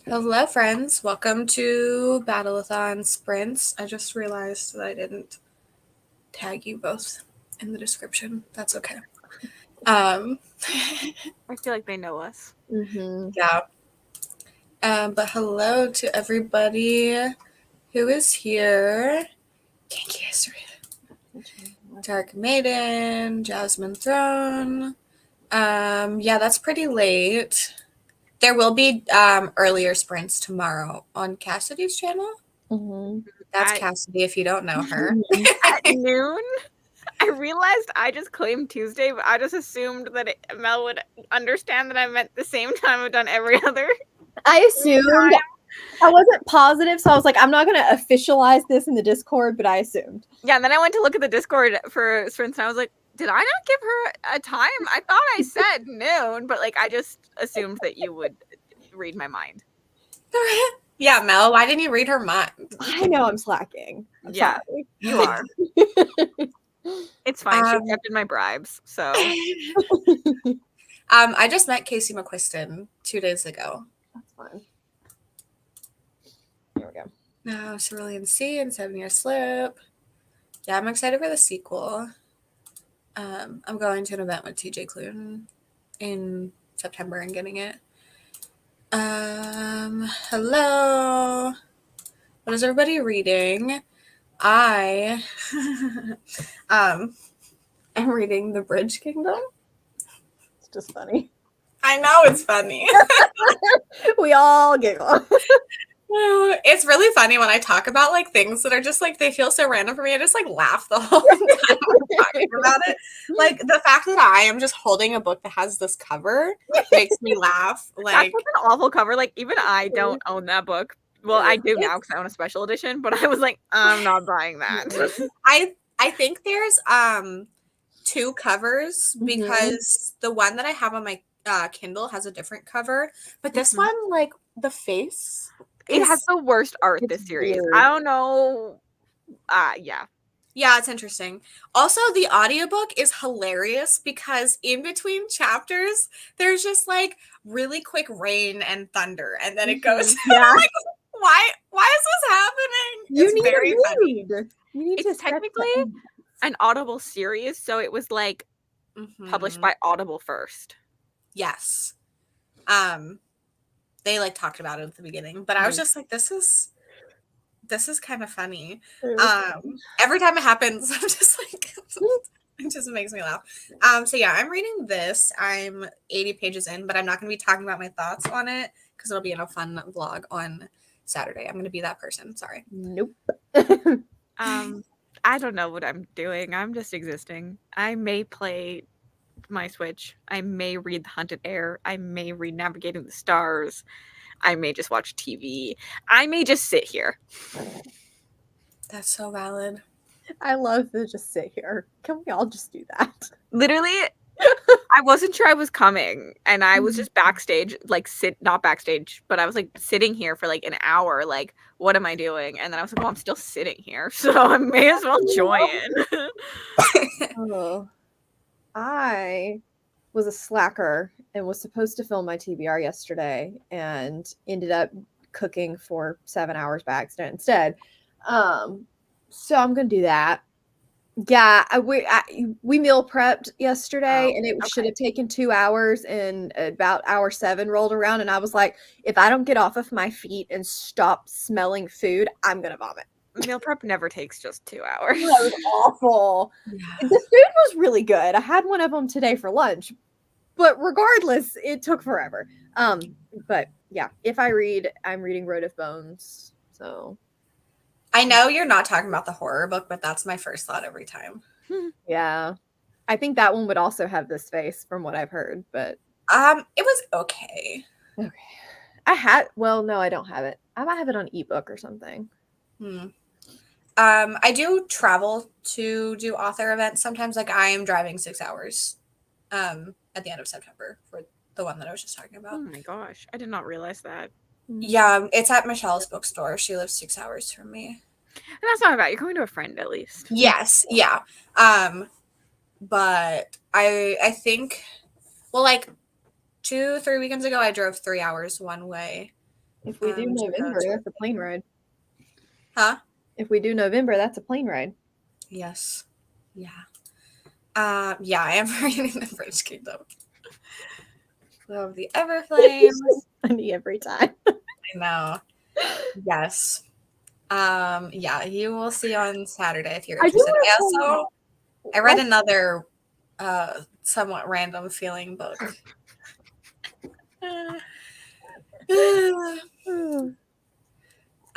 Hello, friends. Welcome to Battleathon Sprints. I just realized that I didn't tag you both in the description. That's okay. I feel like they know us. Yeah. But hello to everybody who is here. Kinky History. Dark Maiden, Jasmine Throne. Yeah, that's pretty late. There will be earlier sprints tomorrow on Cassidy's channel. That's Cassidy if you don't know her. At noon, I realized I just claimed Tuesday, but I just assumed that Mel would understand that I meant the same time I've done every other. I assumed. I wasn't positive, so I was like, I'm not going to officialize this in the Discord, but I assumed. Yeah, and then I went to look at the Discord for sprints, and I was like, did I not give her a time? I thought I said noon, but like I just assumed that you would read my mind. Yeah, Mel, why didn't you read her mind? I know I'm slacking. I'm Yeah, sorry. you are. It's fine. She accepted my bribes, so. I just met Casey McQuiston 2 days ago. That's fine. There we go. No, Cerulean Sea and 7 Year Slip. Yeah, I'm excited for the sequel. I'm going to an event with TJ Clune in September and getting it. Hello. What is everybody reading? I am reading The Bridge Kingdom. It's just funny. I know it's funny. We all giggle. It's really funny when I talk about like things that are just like they feel so random for me. I just like laugh the whole time I'm talking about it. Like the fact that I am just holding a book that has this cover makes me laugh. Like that's an awful cover. Like even I don't own that book. Well, I do now because I own a special edition. But I was like, I'm not buying that. I think there's 2 covers because the one that I have on my Kindle has a different cover, but this one like the face. It has the worst art this series. Weird. I don't know. Yeah. Yeah, it's interesting. Also, the audiobook is hilarious because in between chapters, there's just like really quick rain and thunder, and then it goes. Yeah. Like, why is this happening? It's very funny. It's technically an Audible series, so it was like published by Audible first. Yes. They like talked about it at the beginning, but I was just like, this is kind of funny. Every time it happens, I'm just like, it just makes me laugh. So yeah, I'm reading this. I'm 80 pages in, but I'm not going to be talking about my thoughts on it because it'll be in a fun vlog on Saturday. I'm going to be that person. Sorry. Nope. I don't know what I'm doing. I'm just existing. I may play my Switch. I may read The Hunted Heir. I may read Navigating the Stars. I may just watch TV. I may just sit here. That's so valid. I love to just sit here. Can we all just do that? Literally, I wasn't sure I was coming, and I was just backstage, like not backstage, but I was like sitting here for like an hour. Like, what am I doing? And then I was like, well, I'm still sitting here, so I may as well join. I was a slacker and was supposed to film my TBR yesterday and ended up cooking for 7 hours by accident instead. So I'm going to do that. Yeah, we meal prepped yesterday and it should have taken 2 hours, and about hour 7 rolled around and I was like, if I don't get off of my feet and stop smelling food, I'm going to vomit. Meal prep never takes just 2 hours. That was awful. Yeah. The food was really good. I had one of them today for lunch, but regardless, it took forever. But yeah, if I read, I'm reading Road of Bones. So I know you're not talking about the horror book, but that's my first thought every time. Yeah, I think that one would also have this face from what I've heard, but it was okay. Well, no, I don't have it. I might have it on ebook or something. I do travel to do author events sometimes. Like I am driving 6 hours at the end of September for the one that I was just talking about. Oh my gosh, I did not realize that. Yeah, it's at Michelle's bookstore. She lives 6 hours from me. And that's not bad. You're going to a friend at least. Yes, yeah. But I think, well, like 2-3 weekends ago, I drove 3 hours one way. If we do to go November, to that's a plane ride. Huh? If we do November, that's a plane ride. Yes. Yeah. Yeah, I am reading the French Kingdom. Love the Everflames. Funny every time. I know. Yes. Yeah, you will see on Saturday if you're I do interested. I read another somewhat random feeling book.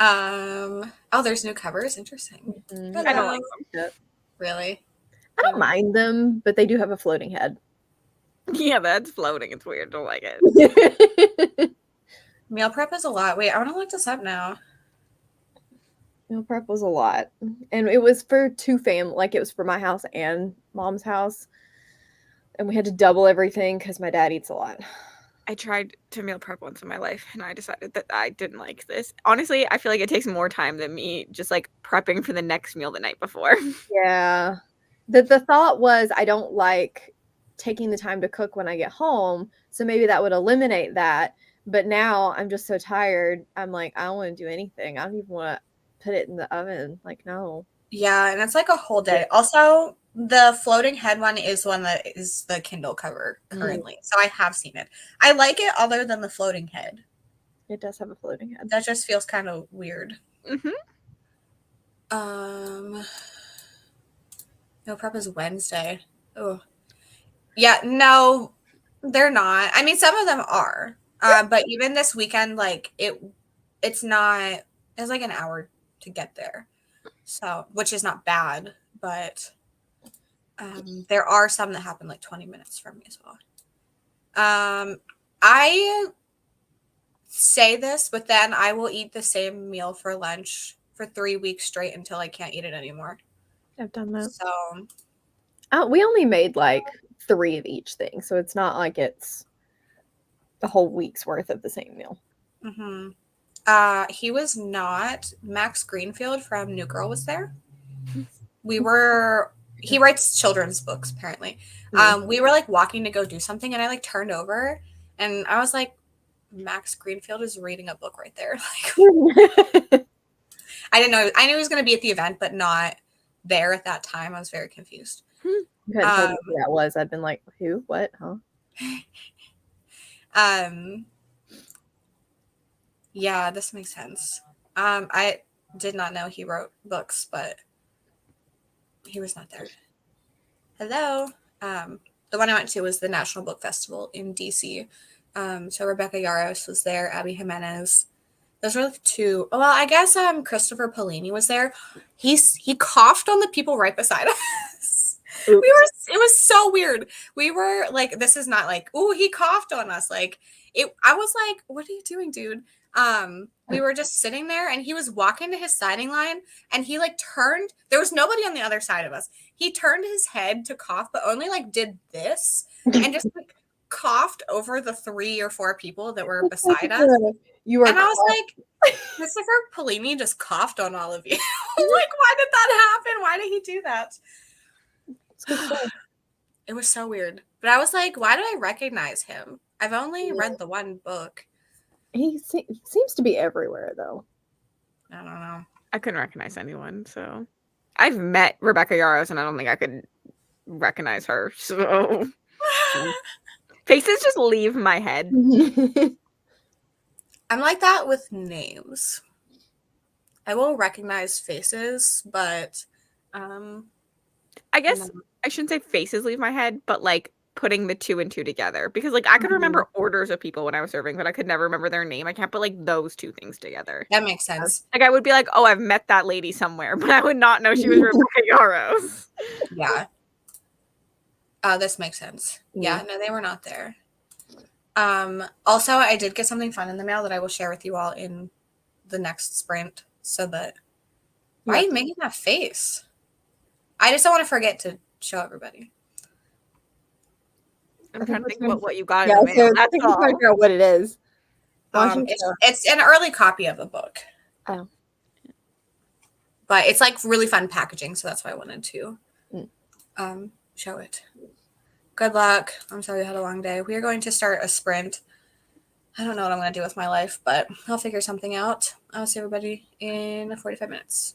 Oh, there's new covers. Interesting. Mhm. I don't like them. Really? I don't mind them, but they do have a floating head. Yeah, that's floating. It's weird. Don't like it. Meal prep is a lot. Wait, I want to look this up now. Meal prep was a lot. And it was for two like it was for my house and mom's house. And we had to double everything because my dad eats a lot. I tried to meal prep once in my life and I decided that I didn't like this. Honestly, I feel like it takes more time than me just like prepping for the next meal the night before. Yeah. The thought was I don't like taking the time to cook when I get home. So maybe that would eliminate that. But now I'm just so tired. I'm like, I don't want to do anything. I don't even want to put it in the oven. Like, no. Yeah, and it's like a whole day. Also, the floating head one is one that is the Kindle cover currently. So I have seen it. I like it other than the floating head. It does have a floating head. That just feels kind of weird. Mm-hmm. Meal prep is Wednesday. Oh. Yeah, no, they're not. I mean, some of them are. But even this weekend, like it's like an hour to get there. So, which is not bad, but there are some that happen like 20 minutes from me as well. I say this, but then I will eat the same meal for lunch for 3 weeks straight until I can't eat it anymore. I've done that. So, we only made like 3 of each thing. So it's not like it's the whole week's worth of the same meal. mm-hmm. He was not. Max Greenfield from New Girl was there. He writes children's books, apparently. We were like walking to go do something, and I like turned over, and I was like, Max Greenfield is reading a book right there. Like, I didn't know. I knew he was going to be at the event, but not there at that time. I was very confused. You hadn't told me who that was. I'd been like, who? What? Huh? Yeah, this makes sense. I did not know he wrote books, but he was not there. Hello. The one I went to was the National Book Festival in DC. So Rebecca Yarros was there, Abby Jimenez. Those were like two. Well, I guess Christopher Polini was there. He coughed on the people right beside us. It was so weird. We were like, this is not like, oh, he coughed on us. Like I was like, what are you doing, dude? We were just sitting there and he was walking to his signing line and he like turned. There was nobody on the other side of us. He turned his head to cough, but only like did this and just like coughed over the 3 or 4 people that were beside us. And I was like, Christopher Polini just coughed on all of you. Like, why did that happen? Why did he do that? It was so weird. But I was like, why did I recognize him? I've only read the one book. He seems to be everywhere, though. I don't know. I couldn't recognize anyone, so I've met Rebecca Yarros, and I don't think I could recognize her. So faces just leave my head. I'm like that with names. I will recognize faces, but I guess I shouldn't say faces leave my head, but like putting the 2 and 2 together, because like I could remember orders of people when I was serving, but I could never remember their name. I can't put like those 2 things together. That makes sense. Like I would be like, oh, I've met that lady somewhere, but I would not know she was Rebecca Yarros. Yeah. This makes sense. Yeah, no, they were not there. Also, I did get something fun in the mail that I will share with you all in the next sprint, so that why are you making that face? I just don't want to forget to show everybody. I'm trying to think about what you got in the mail. So I think we're trying to figure out what it is. It's an early copy of a book. Oh. But it's like really fun packaging, so that's why I wanted to show it. Good luck. I'm sorry you had a long day. We are going to start a sprint I don't know what I'm going to do with my life, but I'll figure something out. I'll see everybody in 45 minutes.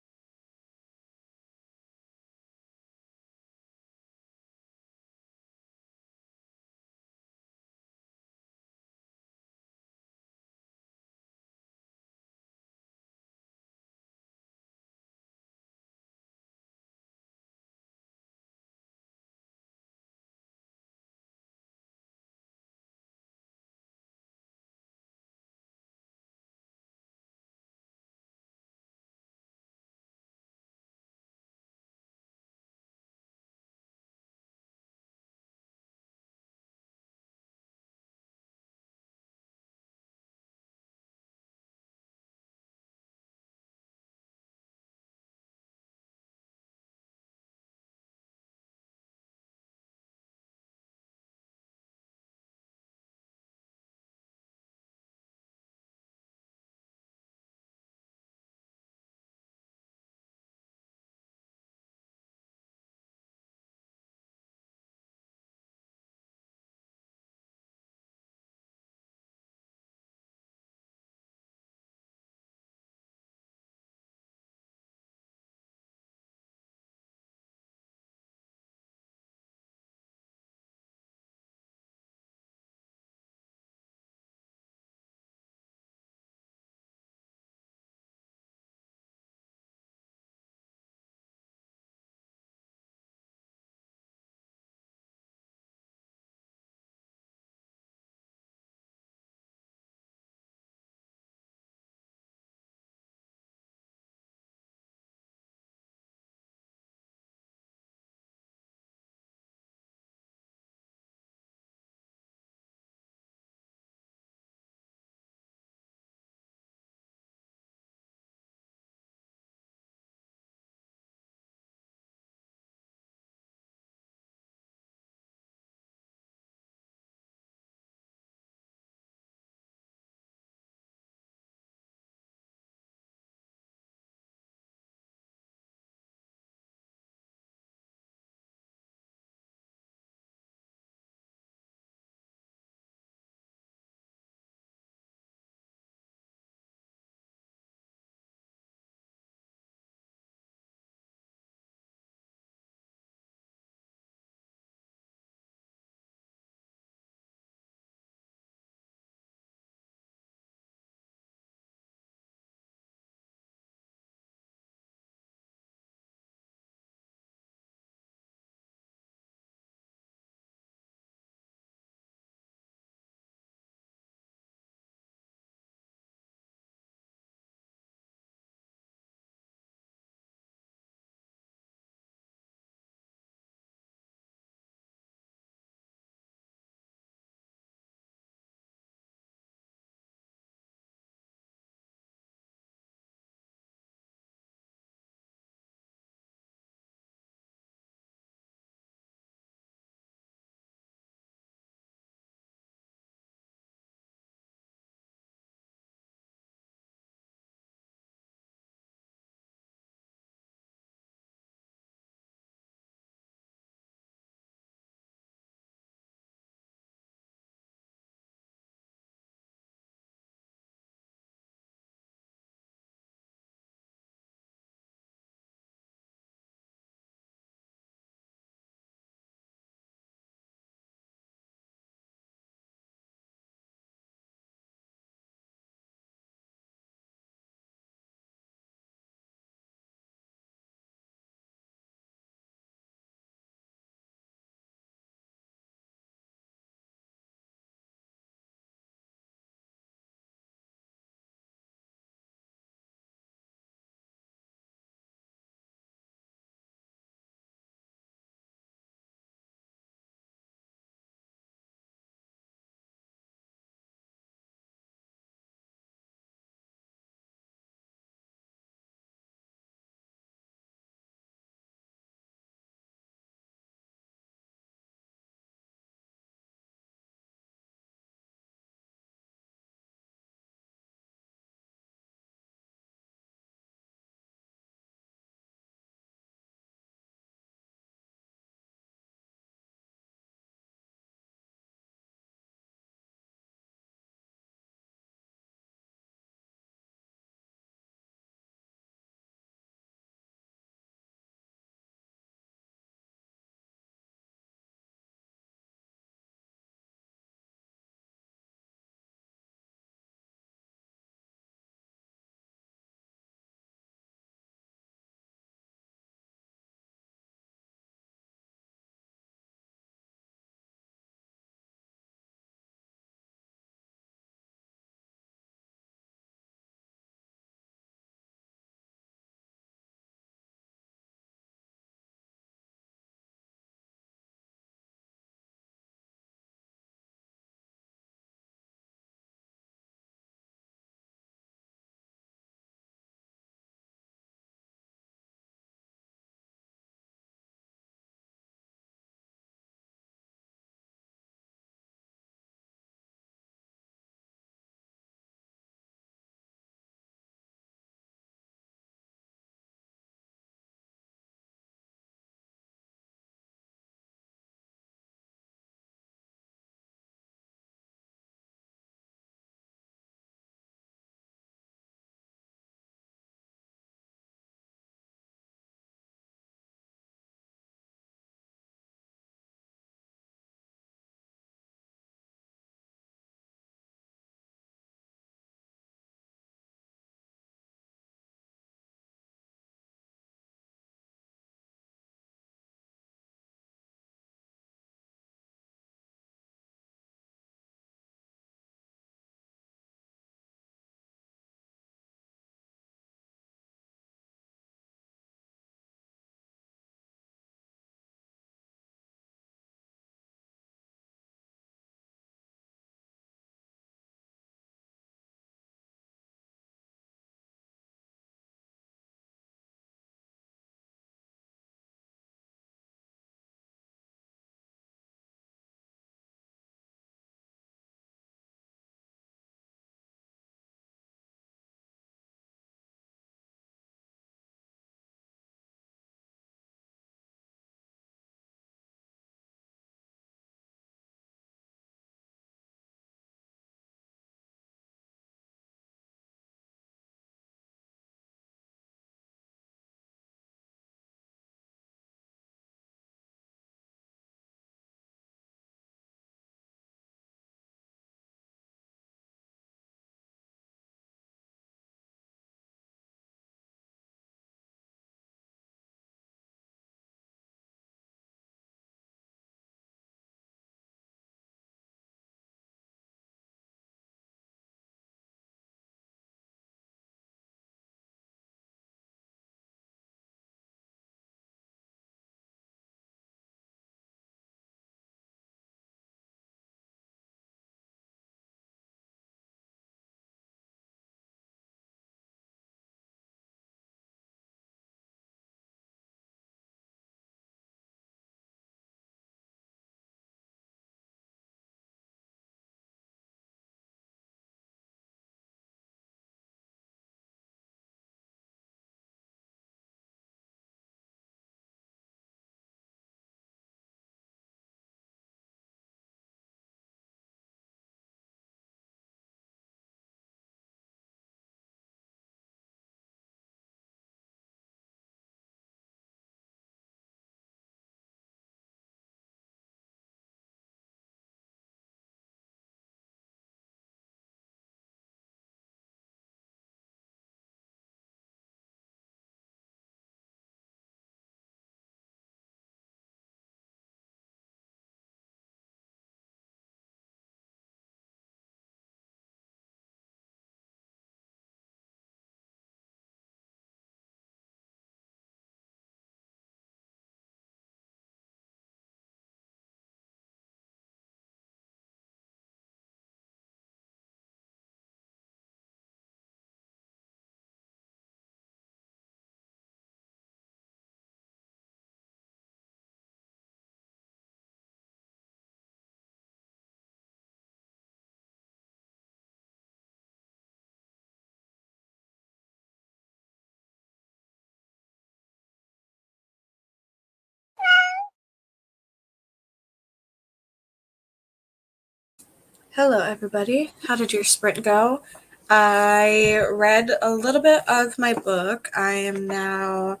Hello, everybody. How did your sprint go? I read a little bit of my book. I am now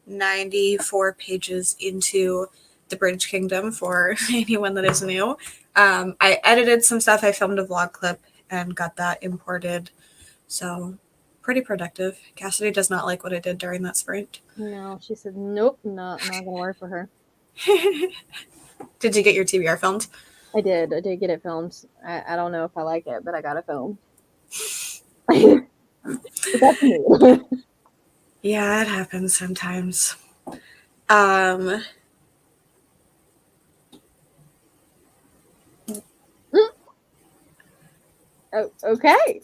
94 pages into The Bridge Kingdom for anyone that is new. I edited some stuff. I filmed a vlog clip and got that imported. So, pretty productive. Cassidy does not like what I did during that sprint. No, she said, nope, not gonna work for her. Did you get your TBR filmed? I did get it filmed. I don't know if I like it, but I got it filmed. But that's me. Yeah, it happens sometimes. Oh, okay.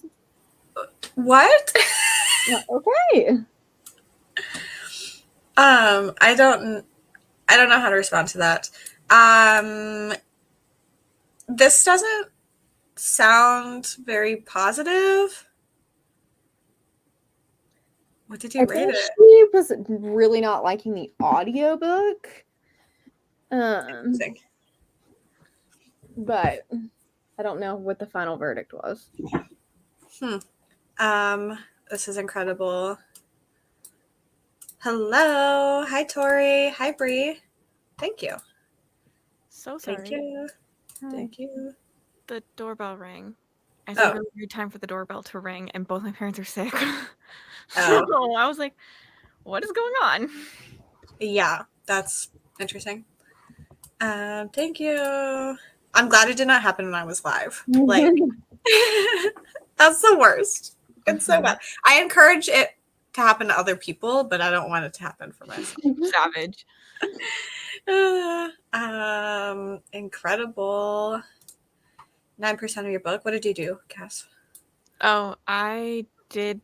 What? Okay. I don't know how to respond to that. This doesn't sound very positive. What did you rate it? She was really not liking the audiobook. But I don't know what the final verdict was. This is incredible. Hello. Hi, Tori. Hi, Bree. Thank you. So sorry. Thank you. Thank you. The doorbell rang. It's a really weird time for the doorbell to ring, and both my parents are sick. So I was like, what is going on? Yeah, that's interesting. Thank you. I'm glad it did not happen when I was live. Like, that's the worst. It's so bad. I encourage it to happen to other people, but I don't want it to happen for myself. Savage. Incredible. 9% of your book. What did you do, Cass? Oh, I did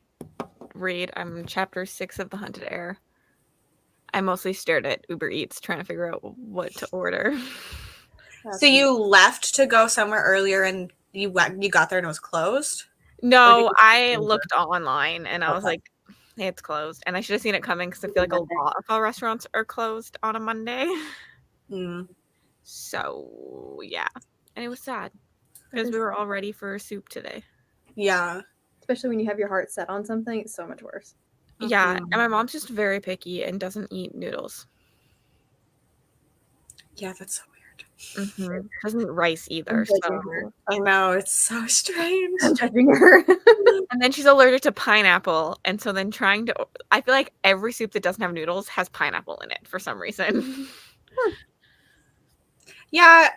read. I'm chapter 6 of The Hunted Heir. I mostly stared at Uber Eats trying to figure out what to order. So you left to go somewhere earlier and you got there and it was closed? No, I looked online and I was like, hey, it's closed. And I should have seen it coming because I feel like a lot of our restaurants are closed on a Monday. So, yeah. And it was sad because we were all ready for soup today. Yeah. Especially when you have your heart set on something, it's so much worse. Yeah, and my mom's just very picky and doesn't eat noodles. Yeah, that's so weird. Doesn't eat rice either. So. I know, it's so strange. I'm judging her. And then she's allergic to pineapple, and so then I feel like every soup that doesn't have noodles has pineapple in it for some reason. Yeah.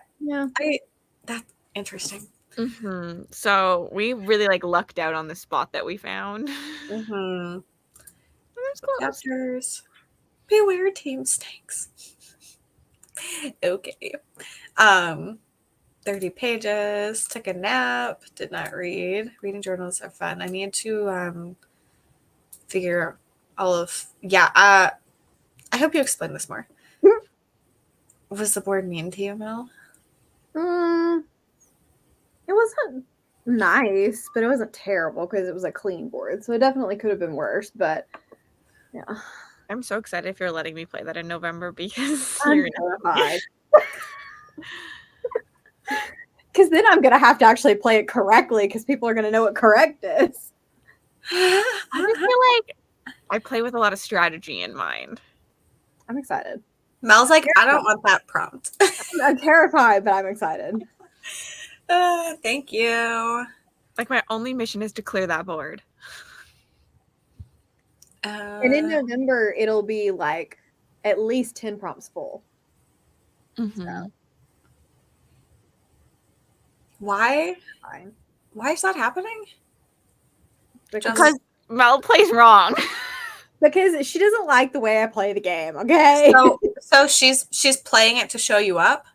That's interesting. So we really lucked out on the spot that we found. Chapters. Beware, team stinks. Okay. 30 pages. Took a nap. Did not read. Reading journals are fun. I need to figure all of. Yeah. I hope you explain this more. Was the board mean to you, Mel? It wasn't nice, but it wasn't terrible because it was a clean board. So it definitely could have been worse, but yeah. I'm so excited if you're letting me play that in November because I'm terrified. Because then I'm going to have to actually play it correctly because people are going to know what correct is. I just feel like I play with a lot of strategy in mind. I'm excited. Mel's like, I don't want that prompt. I'm terrified, but I'm excited. Thank you. My only mission is to clear that board. And in November, it'll be at least 10 prompts full. So. Why? Why is that happening? Because Mel plays wrong. Because she doesn't like the way I play the game, okay? So she's playing it to show you up?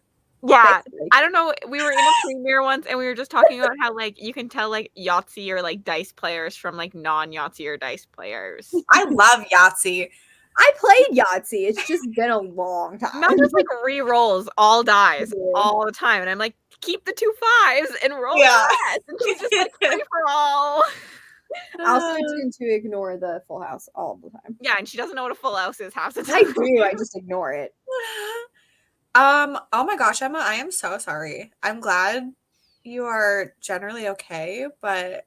Yeah. I don't know. We were in a premiere once and we were just talking about how you can tell Yahtzee or dice players from non-Yahtzee or dice players. I love Yahtzee. I played Yahtzee. It's just been a long time. Mel just re-rolls all dice all the time. And I'm like, keep the 2 5s and roll the rest. And she's just free for all. I also tend to ignore the full house all the time. Yeah, and she doesn't know what a full house is half the time. I do. I just ignore it. Oh my gosh, Emma, I am so sorry. I'm glad you are generally okay, but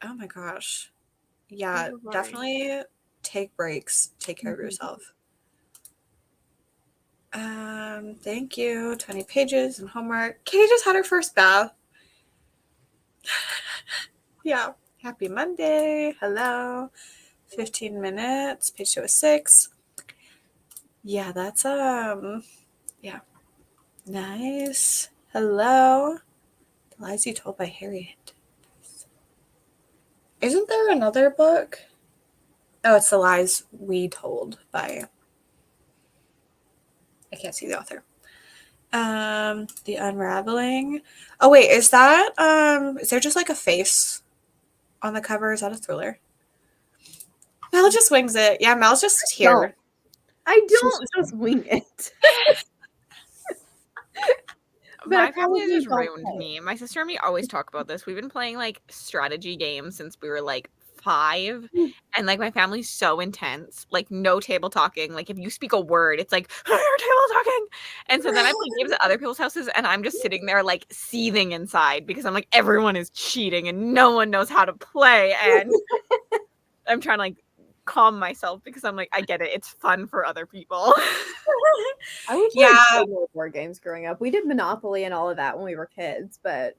oh my gosh. Yeah, so sorry. definitely take breaks. Take care of yourself. Thank you. 20 pages and homework. Katie just had her first bath. Yeah. Happy Monday. Hello. 15 minutes. Page 206. Yeah, that's yeah. Nice. Hello. The Lies You Told by Harriet. Isn't there another book? Oh, it's The Lies We Told by, I can't see the author. The Unraveling. Oh wait, is that is there just like a face on the cover? Is that a thriller? Mel just wings it. Yeah, Mel's just here. I don't just wing it. My family has just ruined me. My sister and me always talk about this. We've been playing like strategy games since we were like 5, and like my family's so intense. Like no table talking. Like if you speak a word, it's like you're table talking. And so then I play games at other people's houses, and I'm just sitting there like seething inside because I'm like everyone is cheating and no one knows how to play, and I'm trying to like calm myself because I'm like I get it. It's fun for other people. I wish I played more board games growing up. We did Monopoly and all of that when we were kids, but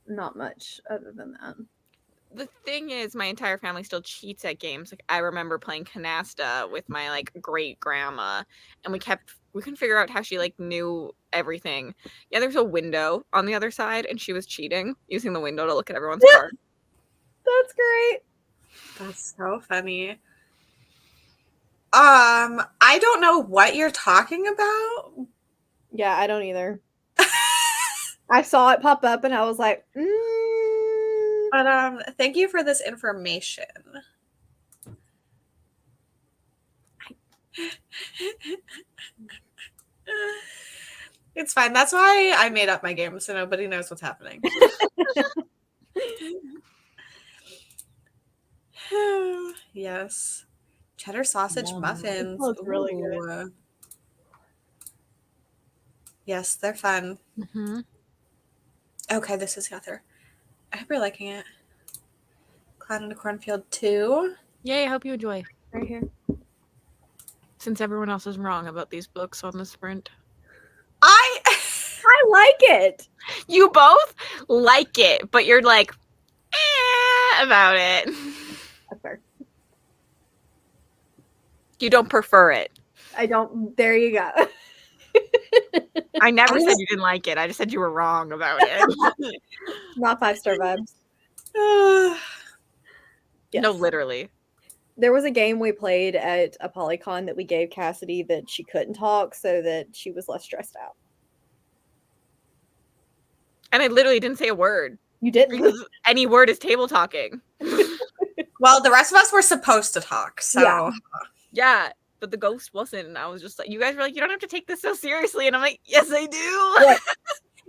not much other than that. The thing is, my entire family still cheats at games. Like I remember playing Canasta with my like great grandma, and we couldn't figure out how she like knew everything. Yeah, there's a window on the other side, and she was cheating using the window to look at everyone's cards. That's great. That's so funny. I don't know what you're talking about. Yeah, I don't either. I saw it pop up and I was like, But thank you for this information. It's fine. That's why I made up my game, so nobody knows what's happening. Yes. Cheddar sausage muffins. That's really good. Yes, they're fun. Mm-hmm. Okay, this is the author. I hope you're liking it. Cloud in a Cornfield 2. Yay, I hope you enjoy. Right here. Since everyone else is wrong about these books on the sprint. I like it. You both like it, but you're like, about it. That's fair. You don't prefer it. I don't. There you go. I never said you didn't like it. I just said you were wrong about it. Not 5-star vibes. Yes. No, literally. There was a game we played at a Polycon that we gave Cassidy that she couldn't talk so that she was less stressed out. And I literally didn't say a word. You didn't? Because any word is table talking. Well, the rest of us were supposed to talk, so. Yeah, but the ghost wasn't. And I was just like, you guys were like, you don't have to take this so seriously. And I'm like, yes, I do. Right.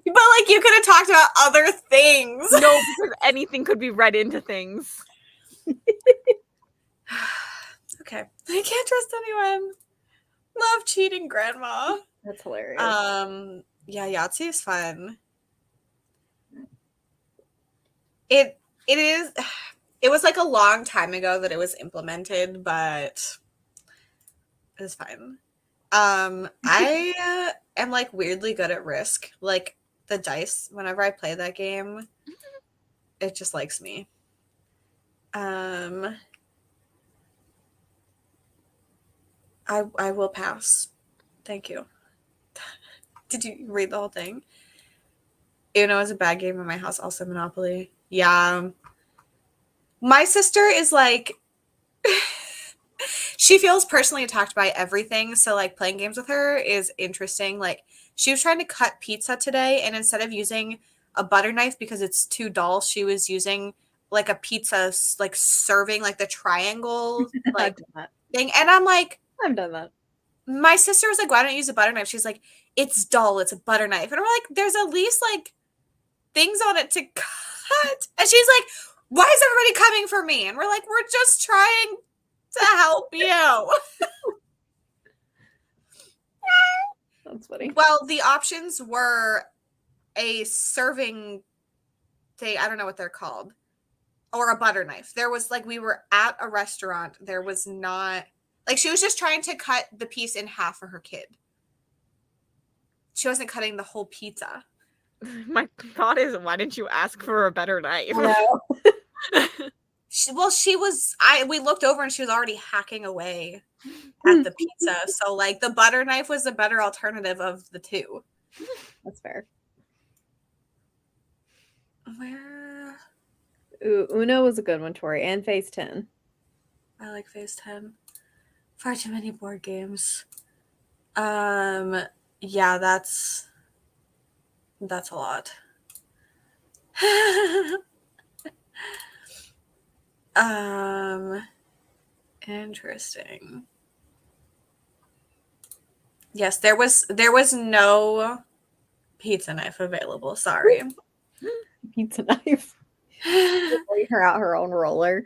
But like, you could have talked about other things. No, because anything could be read into things. Okay. I can't trust anyone. Love cheating grandma. That's hilarious. Yeah, Yahtzee is fun. It was like a long time ago that it was implemented, but it was fine. I am like weirdly good at Risk. Like the dice, whenever I play that game, it just likes me. I will pass. Thank you. Did you read the whole thing? Uno is a bad game in my house. Also Monopoly. Yeah. My sister is like, she feels personally attacked by everything. So like playing games with her is interesting. Like she was trying to cut pizza today, and instead of using a butter knife because it's too dull, she was using like a pizza like serving, like the triangle like thing. And I'm like, I've done that. My sister was like, why don't you use a butter knife? She's like, it's dull, it's a butter knife. And we're like, there's at least like things on it to cut. And she's like, why is everybody coming for me? And we're like, we're just trying to help you. That's funny. Well, the options were a serving thing. I don't know what they're called. Or a butter knife. There was like, we were at a restaurant. There was not, like, she was just trying to cut the piece in half for her kid. She wasn't cutting the whole pizza. My thought is, why didn't you ask for a better knife? We looked over and she was already hacking away at the pizza. So like the butter knife was the better alternative of the two. That's fair. Where? Ooh, Uno was a good one, Tori, and Phase 10. I like Phase 10. Far too many board games. Yeah, that's a lot. Interesting. Yes, there was no pizza knife available. Sorry. Pizza knife. Bring her out her own roller.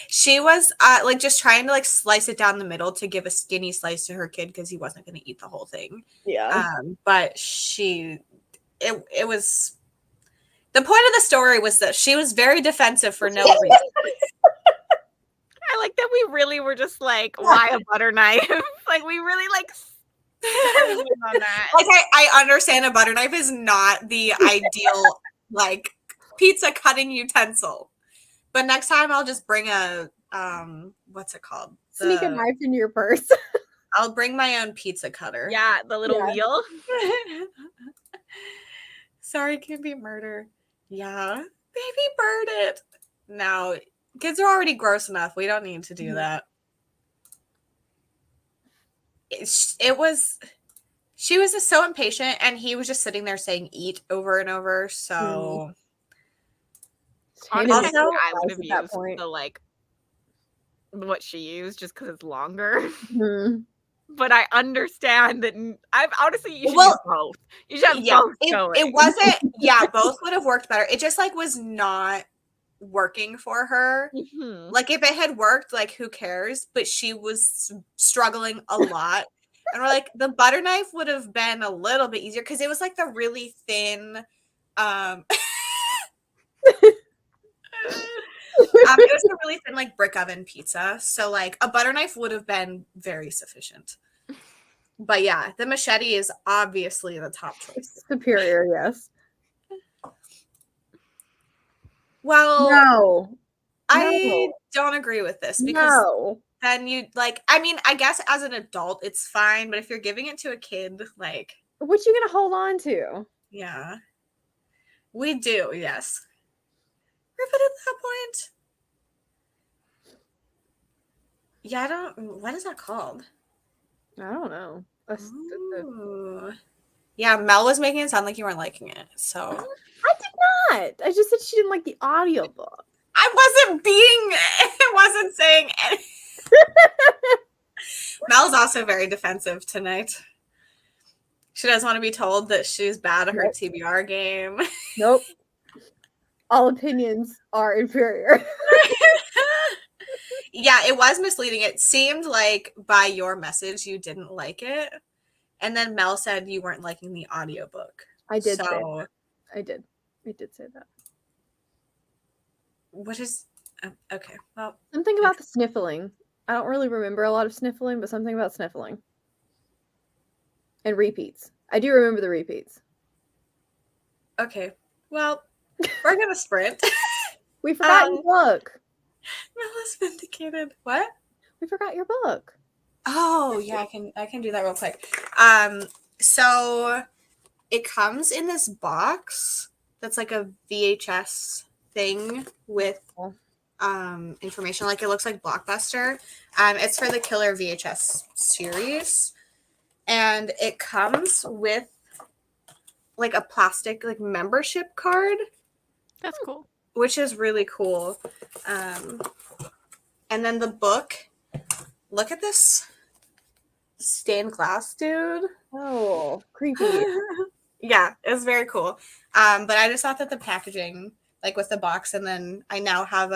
She was like just trying to like slice it down the middle to give a skinny slice to her kid because he wasn't going to eat the whole thing. Yeah. But it was, the point of the story was that she was very defensive for no reason. I like that we really were just like, why a butter knife? Like we really like on that. Like I understand a butter knife is not the ideal like pizza cutting utensil. But next time I'll just bring a what's it called? Sneak a knife in your purse. I'll bring my own pizza cutter. Yeah, the little wheel. Sorry, can be murder. Yeah. Baby bird it. No, kids are already gross enough. We don't need to do that. She was just so impatient, and he was just sitting there saying eat over and over. So honestly, I would have used the like what she used just because it's longer. But I understand that I've honestly you should use both. You should have both going. It wasn't, yeah, both would have worked better. It just like was not working for her. Like if it had worked, like who cares? But she was struggling a lot. And we're like, the butter knife would have been a little bit easier because it was like the really thin it was a really thin like brick oven pizza. So like a butter knife would have been very sufficient. But yeah, the machete is obviously the top choice. Superior, yes. Well, no. I don't agree with this because then you like, I mean, I guess as an adult it's fine, but if you're giving it to a kid, like what you gonna hold on to? Yeah. We do, yes. Rip it at that point. Yeah, what is that called? I don't know. Yeah, Mel was making it sound like you weren't liking it, so. I did not. I just said she didn't like the audiobook. I wasn't saying anything. Mel's also very defensive tonight. She doesn't want to be told that she's bad at her TBR game. Nope. All opinions are inferior. Yeah, it was misleading. It seemed like by your message you didn't like it. And then Mel said you weren't liking the audiobook. I did say that. I did say that. What is okay, well, something about the sniffling. I don't really remember a lot of sniffling, but something about sniffling. And repeats. I do remember the repeats. Okay. Well, we're gonna sprint. We forgot your book. Mel is vindicated. What? We forgot your book. Oh yeah, I can do that real quick. So it comes in this box that's like a VHS thing with information. Like it looks like Blockbuster. It's for the Killer VHS series, and it comes with like a plastic like membership card. That's cool. Which is really cool. And then the book. Look at this stained glass, dude. Oh, creepy. Yeah, it was very cool. But I just thought that the packaging, like with the box, and then I now have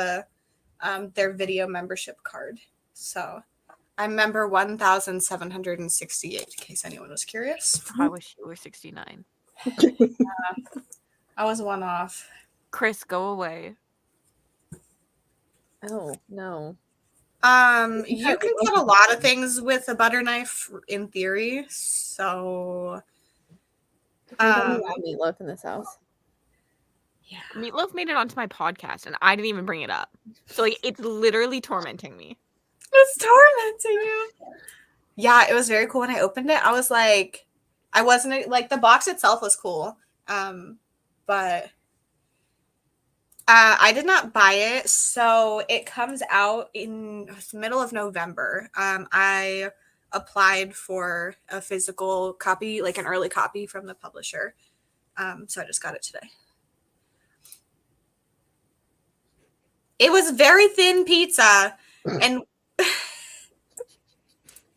their video membership card. So I'm member 1,768, in case anyone was curious. I wish you were 69. I was one off. Chris, go away. Oh no. You can cut a lot of things with a butter knife in theory, so We don't allow meatloaf in this house. yeah. Meatloaf made it onto my podcast, and I didn't even bring it up. So like, it's literally tormenting me. It's tormenting you. Yeah, it was very cool when I opened it. I was like, I wasn't like the box itself was cool, but I did not buy it, so it comes out in the middle of November. I applied for a physical copy, like an early copy from the publisher. So I just got it today. It was very thin pizza, and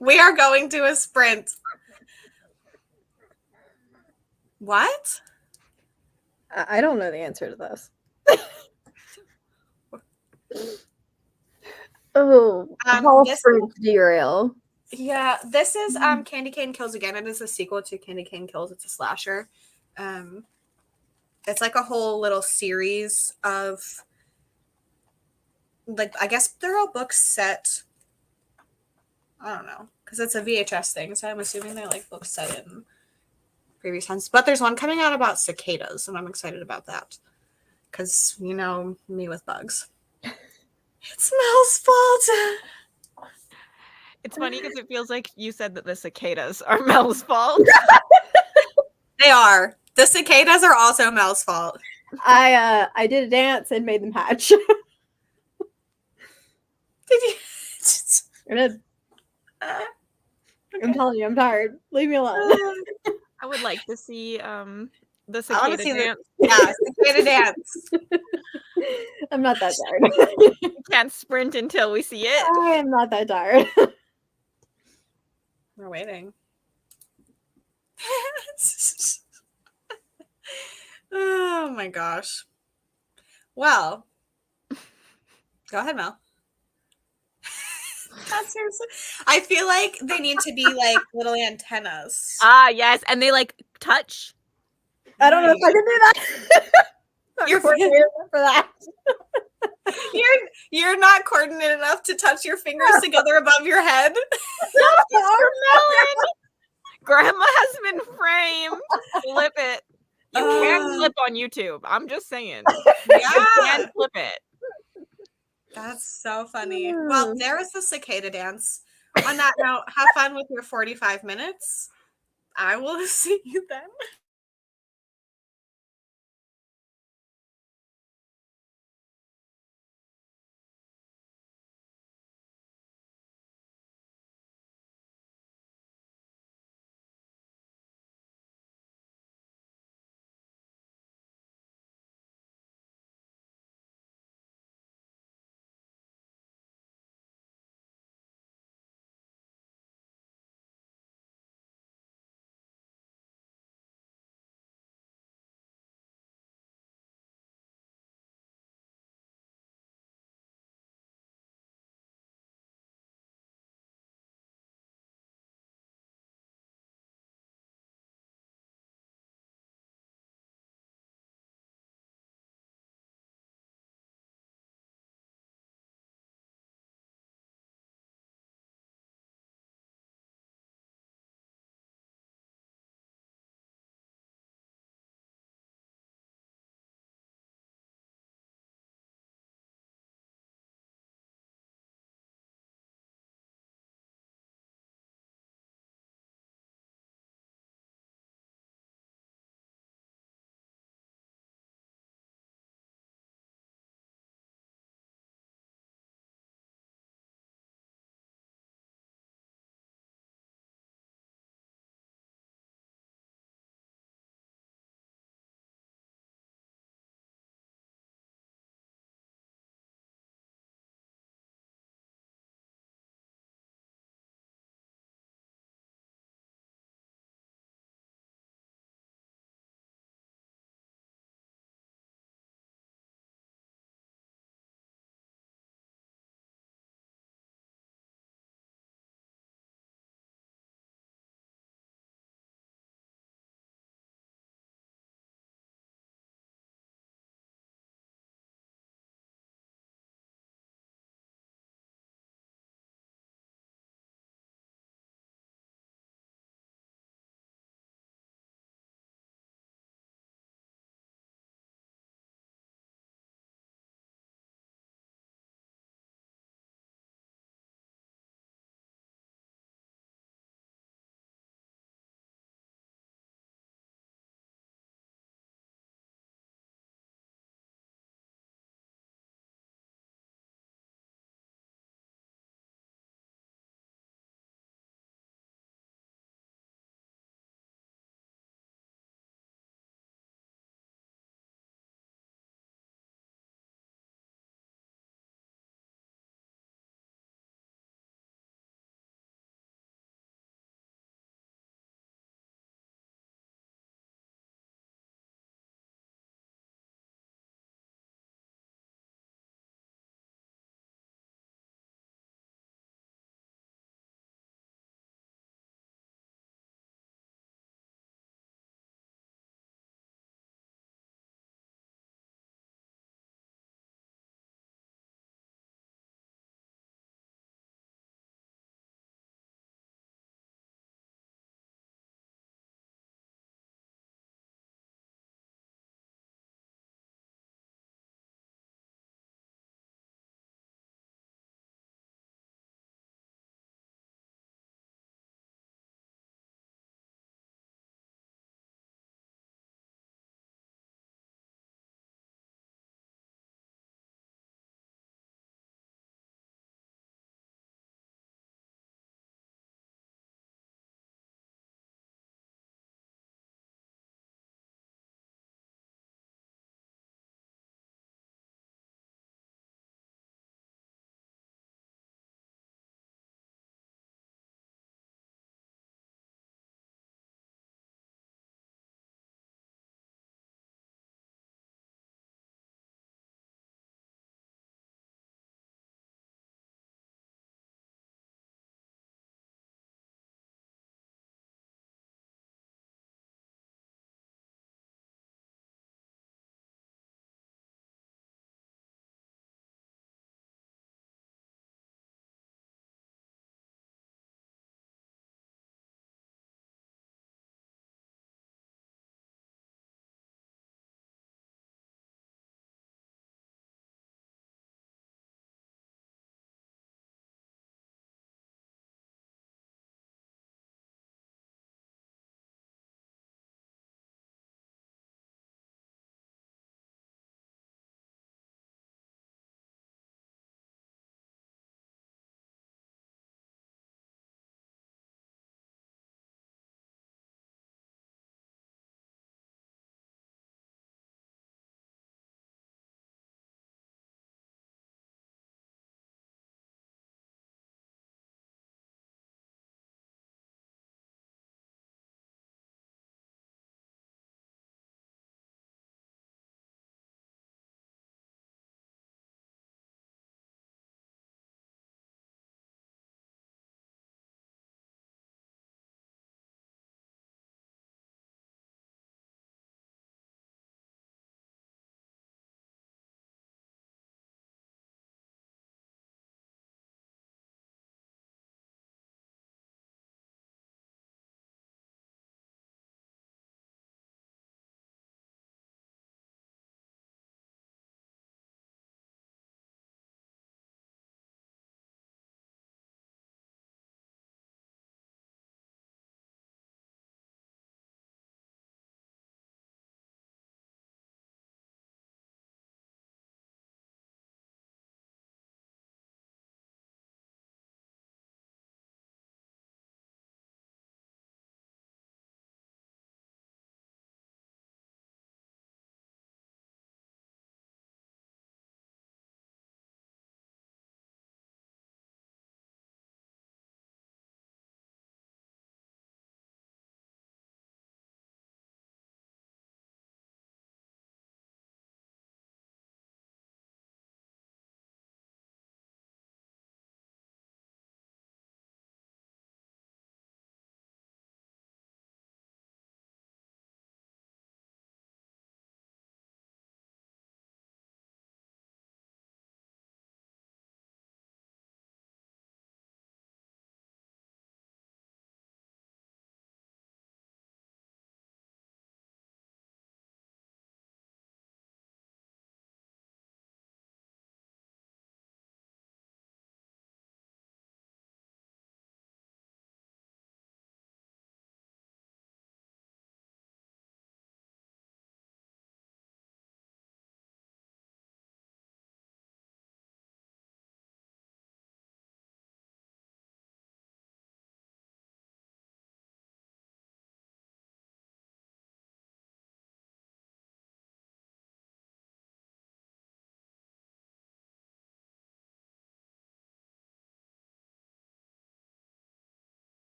we are going to a sprint. What? I don't know the answer to this. Oh, Hall Sprint derail. Yeah, this is Candy Cane Kills Again. It is a sequel to Candy Cane Kills. It's a slasher. It's like a whole little series of, like, I guess they're all books set. I don't know, because it's a VHS thing, so I'm assuming they're like books set in previous times. But there's one coming out about cicadas, and I'm excited about that because you know me with bugs. It's Mel's fault. It's funny because it feels like you said that the cicadas are Mel's fault. They are. The cicadas are also Mel's fault. I did a dance and made them hatch. Did you? I did. I'm telling you, I'm tired. Leave me alone. I would like to see the I want cicada to see dance. cicada dance. I'm not that tired. We can't sprint until we see it. I am not that tired. We're waiting. Oh my gosh. Well, go ahead, Mel. Seriously. I feel like they need to be like little antennas. Ah, yes, and they like touch. I don't know if I can do that. You're coordinated for that. You're not coordinated enough to touch your fingers together above your head. Mr. Melon! Grandma has been framed. Flip it. You can flip on YouTube. I'm just saying. Yeah. You can flip it. That's so funny. Well, there was the cicada dance. On that note, have fun with your 45 minutes. I will see you then.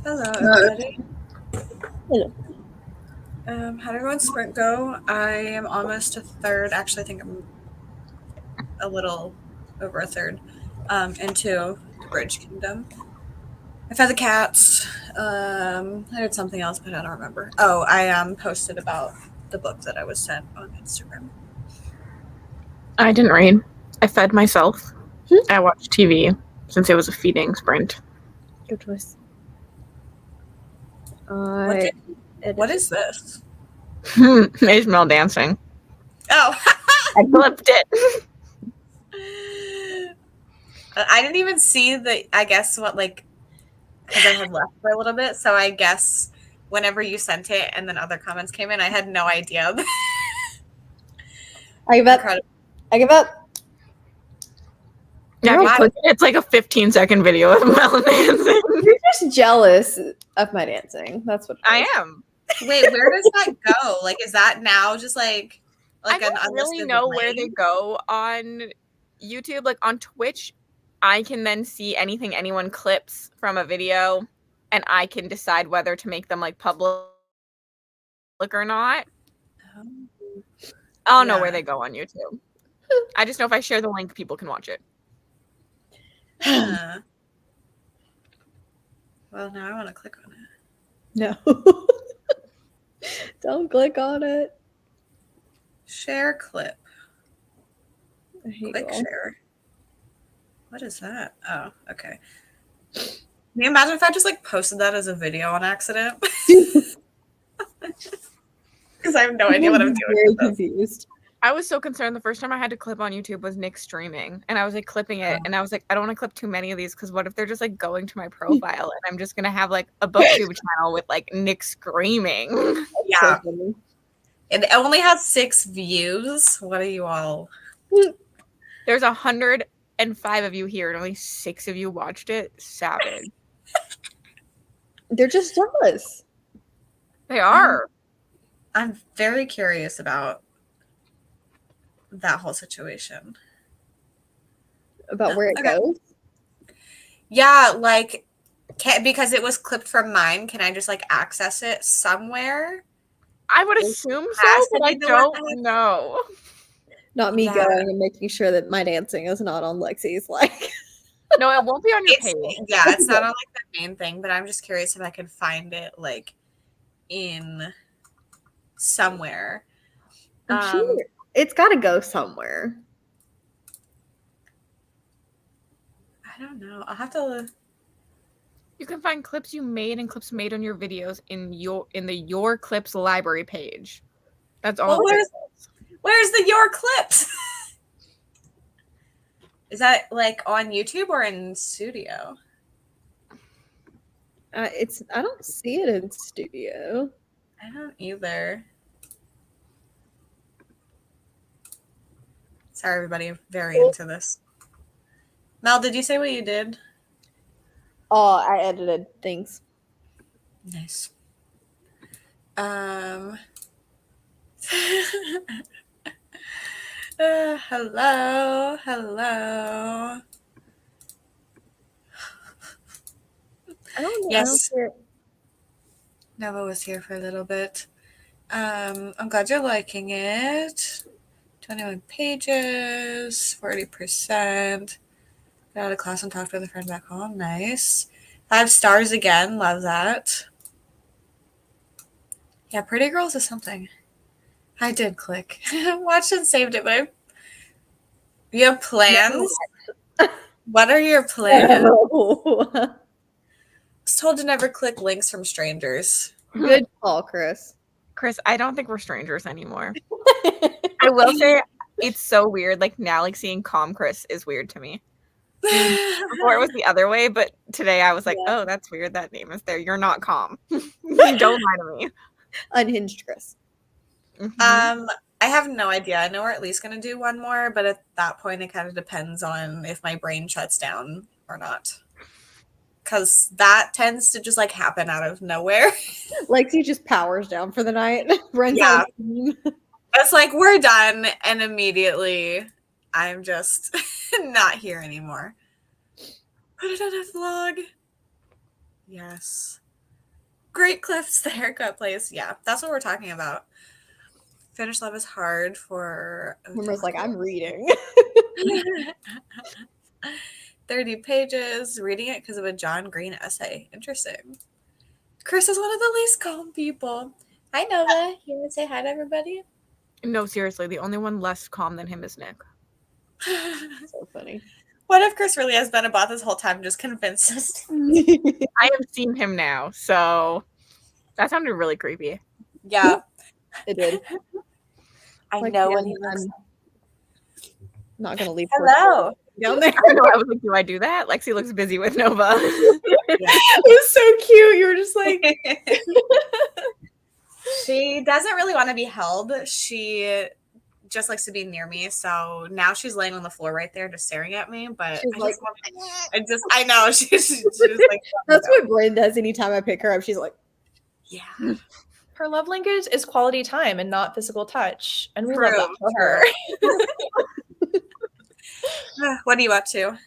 Hello, everybody. Hello. How did everyone's sprint go? I am almost a third. Actually, I think I'm a little over a third into the Bridge Kingdom. I fed the cats. I did something else, but I don't remember. Oh, I posted about the book that I was sent on Instagram. I didn't read. I fed myself. I watched TV since it was a feeding sprint. Good choice. What is this? It's Mel dancing. Oh, I flipped it. I didn't even see I guess what, like, because I had left for a little bit. So I guess whenever you sent it and then other comments came in, I had no idea. I give up. I give up. Yeah, Wow. it's like a 15-second video of Mel dancing. You're just jealous of my dancing. That's what I am. Wait, where does that go? Like, is that now just like I don't really know where they go on YouTube. Like on Twitch, I can then see anything anyone clips from a video, and I can decide whether to make them like public or not. I don't know where they go on YouTube. I just know if I share the link, people can watch it. Well, now I want to click on it. No. Don't click on it. Share clip. Click Go. share. What is that? Oh, okay. Can you imagine if I just like posted that as a video on accident? Because I have no idea what I'm doing. Very confused. I was so concerned the first time I had to clip on YouTube was Nick streaming, and I was like clipping it, and I was like, I don't want to clip too many of these because what if they're just like going to my profile and I'm just gonna have like a booktube channel with like Nick screaming. Yeah. So it only has 6 views. What are you all? There's 105 of you here, and only 6 of you watched it. Savage. They're just jealous. They are. I'm very curious about that whole situation. About where it goes? Yeah, like, because it was clipped from mine, can I just like access it somewhere? I would assume so, but I don't know. Not me going and making sure that my dancing is not on Lexi's like. No, it won't be on your page. Yeah, it's not on like the main thing, but I'm just curious if I can find it like in somewhere. I'm sure it's got to go somewhere. I don't know. I'll have to. You can find clips you made and clips made on your videos in the Your Clips library page. That's all. Well, where's the Your Clips? Is that like on YouTube or in Studio? I don't see it in Studio. I don't either. Sorry, everybody. I'm very into this. Mel, did you say what you did? Oh, I edited things. Nice. Hello. I don't know. Yes. Nova was here for a little bit. I'm glad you're liking it. 21 pages, 40%. Got out of class and talked with a friend back home. Nice. 5 stars again. Love that. Yeah, Pretty Girls is something. I did click. Watched and saved it, but you have plans? What are your plans? No. I was told to never click links from strangers. Good call, Chris. Chris, I don't think we're strangers anymore. I will say it's so weird. Like now, like seeing Calm Chris is weird to me. Before it was the other way, but today I was like, oh, that's weird. That name is there. You're not calm. Don't lie to me. Unhinged Chris. Mm-hmm. I have no idea. I know we're at least going to do one more, but at that point, it kind of depends on if my brain shuts down or not. Because that tends to just like happen out of nowhere. Lexi just powers down for the night. Yeah. It's like, we're done. And immediately, I'm just not here anymore. Put it on a vlog. Yes. Great Cliff's the haircut place. Yeah, that's what we're talking about. Finnish love is hard for. Remember's like, I'm reading. 30 pages, reading it because of a John Green essay. Interesting. Chris is one of the least calm people. Hi, Nova. You want to say hi to everybody? No, seriously, the only one less calm than him is Nick. So funny. What if Chris really has been a bot this whole time, just convinced us? I have seen him now, so that sounded really creepy. Yeah. It did. I Like, know yeah, when he looks. I'm not gonna leave. Hello. Down there. I know, I was like, do I do that? Lexi looks busy with Nova. It was so cute. You were just like, She doesn't really want to be held. She just likes to be near me. So now she's laying on the floor right there, just staring at me. But She's like, I know she's just like. that's what Bryn does anytime I pick her up. She's like, Yeah. Her love language is quality time and not physical touch. And we True, love that for her. What are you up to?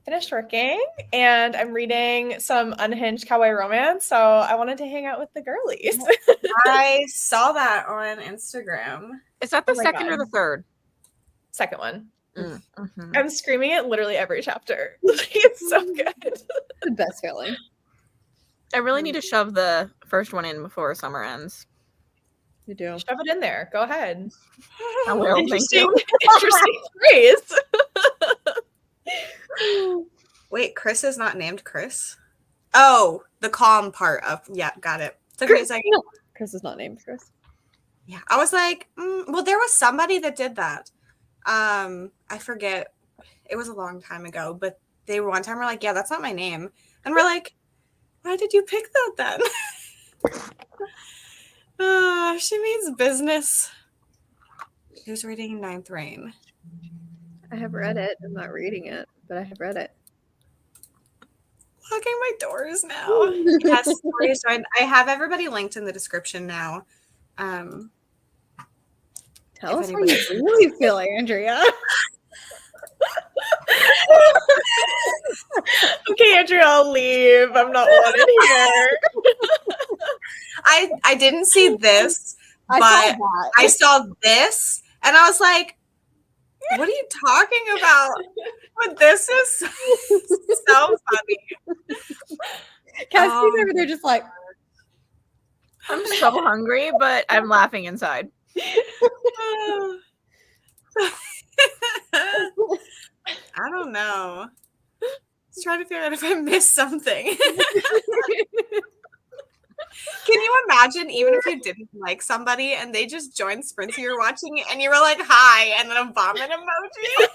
Finished working and I'm reading some unhinged cowboy romance. So I wanted to hang out with the girlies. I saw that on Instagram. Is that the Oh my second or God. the third? Second one. Mm-hmm. I'm screaming it literally every chapter. It's so good. the best feeling. I really need to shove the first one in before summer ends. You do. Shove it in there. Go ahead. I will, thank Interesting, you. interesting phrase. Wait, Chris is not named Chris? Oh, the calm part of, yeah, got it. Took me a second. Chris is not named Chris. Yeah, I was like, well, there was somebody that did that. I forget. It was a long time ago, but they one time were like, yeah, that's not my name. And we're like, why did you pick that then? She means business. Who's reading Ninth Rain? I have read it. I'm not reading it, but I have read it. Locking my doors now. Yes, stories joined. I have everybody linked in the description now. Tell If us how anybody- you really feel, Andrea. Okay, Andrea, I'll leave. I'm not wanted here. I didn't see this, I but saw that. I saw this, and I was like, what are you talking about? But this is so funny. Cassie's over there just like, I'm so hungry, but I'm laughing inside. I don't know. Just trying to figure out if I missed something. Can you imagine, even if you didn't like somebody and they just joined Sprints, you were watching it and you were like, hi, and then a vomit emoji?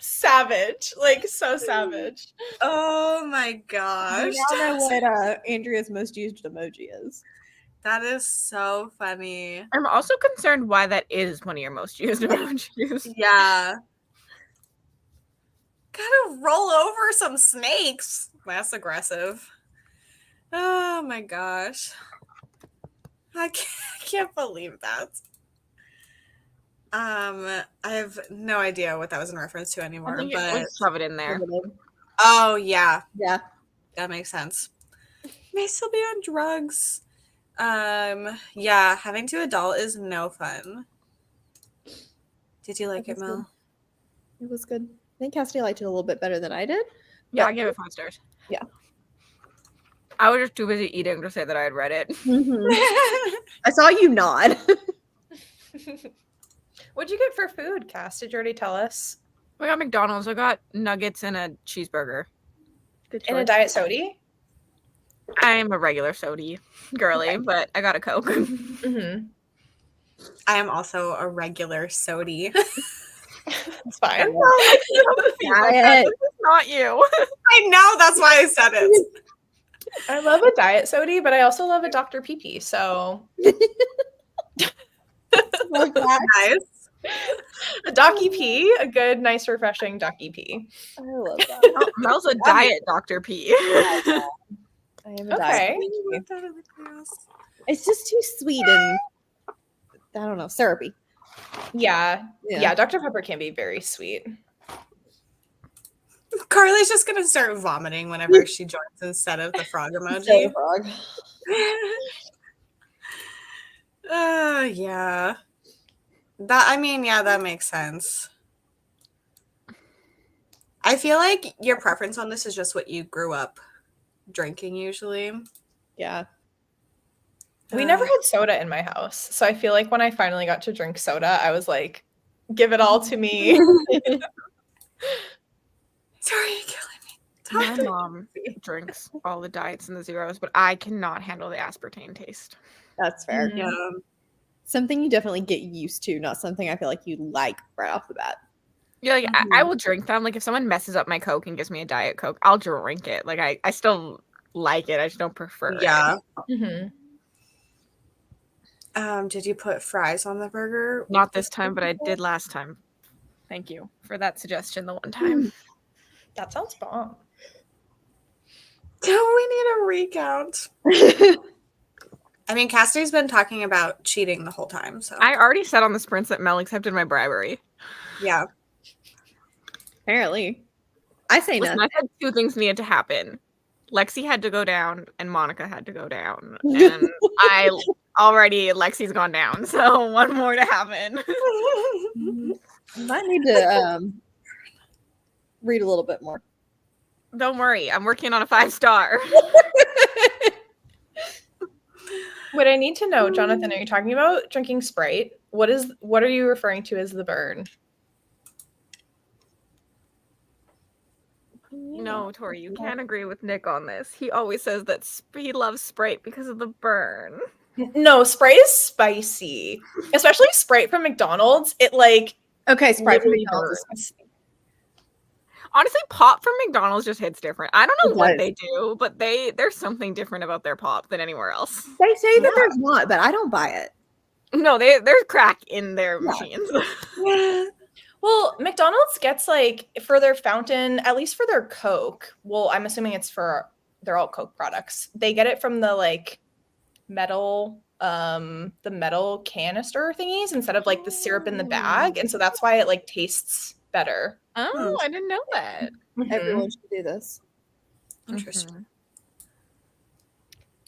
Savage. Like, so savage. Oh my gosh. I don't know what Andrea's most used emoji is. That is so funny. I'm also concerned why that is one of your most used emojis. Yeah. Gotta roll over some snakes. That's aggressive. Oh my gosh. I can't believe that. I have no idea what that was in reference to I anymore, think you but would shove it in there. oh yeah, Yeah. that makes sense. May still be on drugs. Yeah, having to adult is no fun. Did you like it, Mel? It was good. I think Cassidy liked it a little bit better than I did. Yeah, I gave it 5 stars. Yeah. I was just too busy eating to say that I had read it. I saw you nod. What'd you get for food, Cass? Did you already tell us? I got McDonald's. I got nuggets and a cheeseburger. Good And a diet soda? I'm a regular sody girly, but I got a Coke. Mm-hmm. I am also a regular sody. It's fine. Diet. This is not you. I know, that's why I said it. I love a diet soda, but I also love a Dr. Pee-Pee, so Love that. Nice. a Docky Pee, a good, nice, refreshing Docky Pee. I love that. Mel's a diet Dr. P. I am a Okay. diet. It's just too sweet and I don't know, syrupy. Yeah. Dr. Pepper can be very sweet. Carly's just gonna start vomiting whenever she joins instead of the frog emoji. Frog. Yeah. That makes sense. I feel like your preference on this is just what you grew up drinking usually. Yeah. We never had soda in my house. So I feel like when I finally got to drink soda, I was like, give it all to me. Sorry, you're killing me. My mom drinks all the diets and the zeros, but I cannot handle the aspartame taste. That's fair. Mhm. Yeah. Something you definitely get used to, not something I feel like you like right off the bat. Yeah, like I will drink them. Like if someone messes up my Coke and gives me a Diet Coke, I'll drink it. Like I still like it. I just don't prefer it. Yeah. Mhm. Did you put fries on the burger? Not this time, but I did last time. Thank you for that suggestion the one time. That sounds bomb. We need a recount. I mean, Cassidy's been talking about cheating the whole time, so I already said on the sprints that Mel accepted my bribery. yeah. Apparently. I say Listen, nothing. I said two things needed to happen. Lexi had to go down and Monica had to go down. And Lexi's gone down, so one more to happen. Might need to read a little bit more. Don't worry, I'm working on a 5-star. What I need to know, Jonathan, are you talking about drinking Sprite? What are you referring to as the burn? No, Tori, you can't agree with Nick on this. He always says that he loves Sprite because of the burn. No, Sprite is spicy. Especially Sprite from McDonald's. It like Okay, Sprite from literally McDonald's. burns. Honestly, pop from McDonald's just hits different. I don't know It what does. they do, but there's something different about their pop than anywhere else. They say that Yeah. there's not, but I don't buy it. No, there's crack in their machines. Well, McDonald's gets like for their fountain, at least for their Coke. Well, I'm assuming they're all Coke products. They get it from the like metal canister thingies instead of like the syrup in the bag, and so that's why it like tastes better. Oh, I didn't know that. Everyone should do this. Interesting.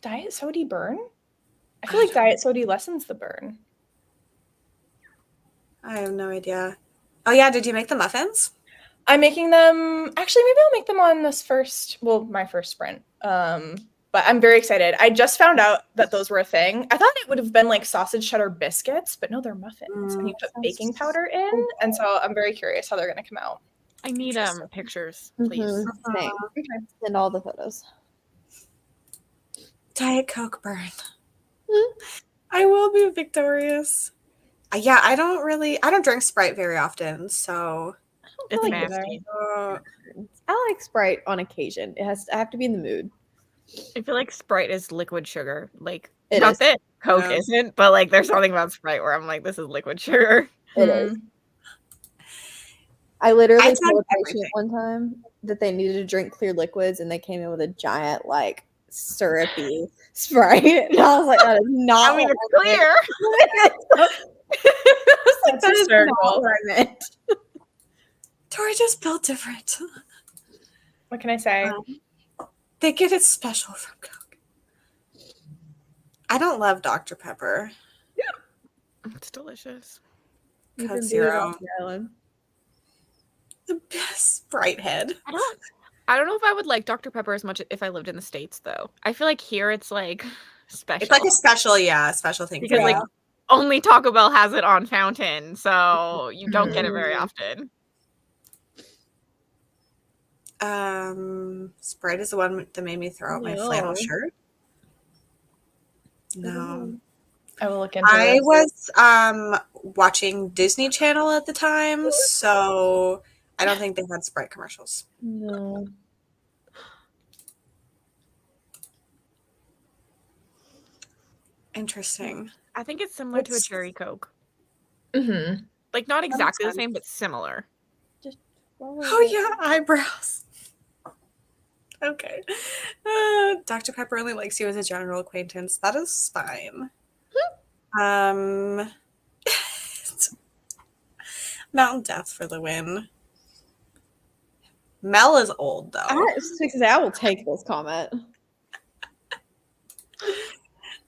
Diet soda burn? I feel like diet soda lessens the burn. I have no idea. Oh yeah, did you make the muffins? I'm making them. Actually, maybe I'll make them on my first sprint. But I'm very excited. I just found out that those were a thing. I thought it would have been like sausage cheddar biscuits, but no, they're muffins. And you put baking powder in, and so I'm very curious how they're going to come out. I need pictures, please. Mhm. Same. Okay. Send all the photos. Diet Coke burn. I will be victorious. Yeah, I don't drink Sprite very often, so It's like nasty. I like Sprite on occasion. I have to be in the mood. I feel like Sprite is liquid sugar. Like, It not is. that Coke Yeah. isn't, but like there's something about Sprite where I'm like, this is liquid sugar. It is. I literally I told a tried patient one time that they needed to drink clear liquids, and they came in with a giant, like, syrupy Sprite. And I was like, that is not I mean, what it's clear. That's that is hysterical. not what I meant. Tori just built different. What can I say? They get it special from Coke. I don't love Dr. Pepper. It's delicious. You Coke can beat it Zero. off the island. The best Sprite head. I don't know if I would like Dr. Pepper as much if I lived in the States, though. I feel like here it's like special. It's like a special thing. because for like you. only Taco Bell has it on fountain, so you don't get it very often. Sprite is the one that made me throw out my flannel No. shirt. No. I will look into I this. was watching Disney Channel at the time, so I don't think they had Sprite commercials. No. Interesting. I think it's similar to a It's- cherry Coke. Mm-hmm. Like not exactly the sense. same, but similar. Oh yeah, eyebrows. Okay. Dr. Pepper only likes you as a general acquaintance. That is fine. Mountain Death for the win. Mel is old though. I will take this comment.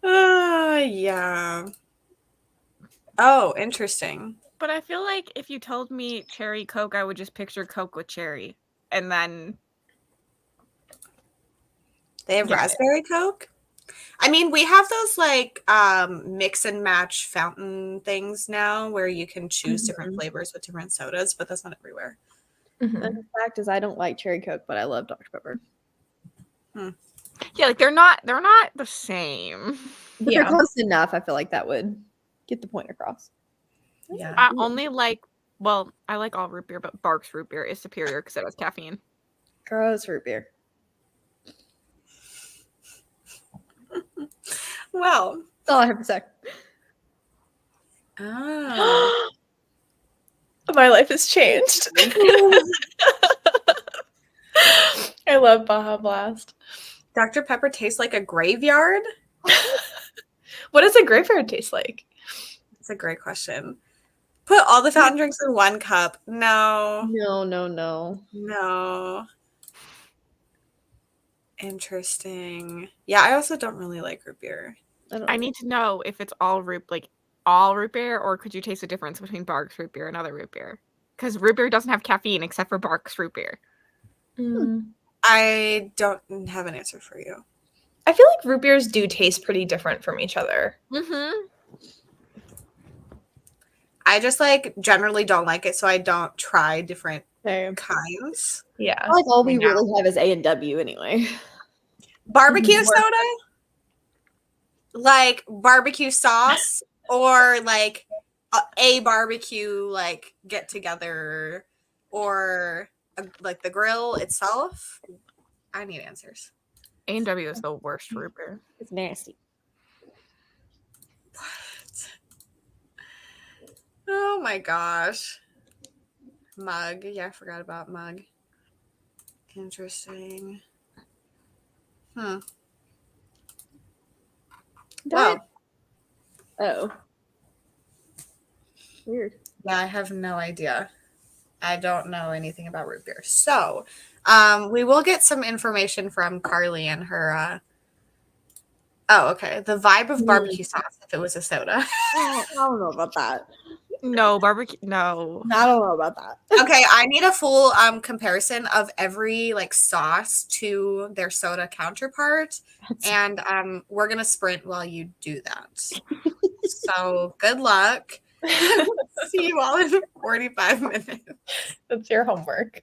Yeah. Oh, interesting. But I feel like if you told me cherry Coke, I would just picture Coke with cherry. And then They have Yeah. raspberry Coke? I mean, we have those like mix and match fountain things now where you can choose different flavors with different sodas, but that's not everywhere. Mhm. And the fact is, I don't like cherry Coke, but I love Dr. Pepper. yeah, like they're not the same. But Yeah. they're close enough. I feel like that would get the point across. Yeah. I only like I like all root beer, but Barks root beer is superior because it has caffeine. Gross root beer. Well. That's all I have to say. Oh. My life has changed. I love Baja Blast. Dr. Pepper tastes like a graveyard? What does a graveyard taste like? That's a great question. Put all the fountain drinks in one cup. No. No. Interesting. Yeah, I also don't really like root beer. I need to know if it's all root beer, or could you taste the difference between Barks root beer and other root beer? Because root beer doesn't have caffeine except for Barks root beer. I don't have an answer for you. I feel like root beers do taste pretty different from each other. Mm-hmm. I just like generally don't like it, so I don't try different Same. kinds. Yeah. I like all we I know. really have is A&W anyway. Barbecue soda? Like barbecue sauce or like a barbecue like get together or like the grill itself? I need answers. A&W is the worst root beer. It's nasty. What? Oh my gosh. Mug. Yeah, I forgot about mug. Interesting. Well, Oh. Weird. yeah, I have no idea. I don't know anything about root beer. So, we will get some information from Carly and her. Oh, okay. The vibe of barbecue sauce if it was a soda. I don't know about that. No, barbecue. No. I don't know about that. Okay, I need a full comparison of every like sauce to their soda counterpart, and we're gonna sprint while you do that. So good luck. See you all in 45 minutes. That's your homework.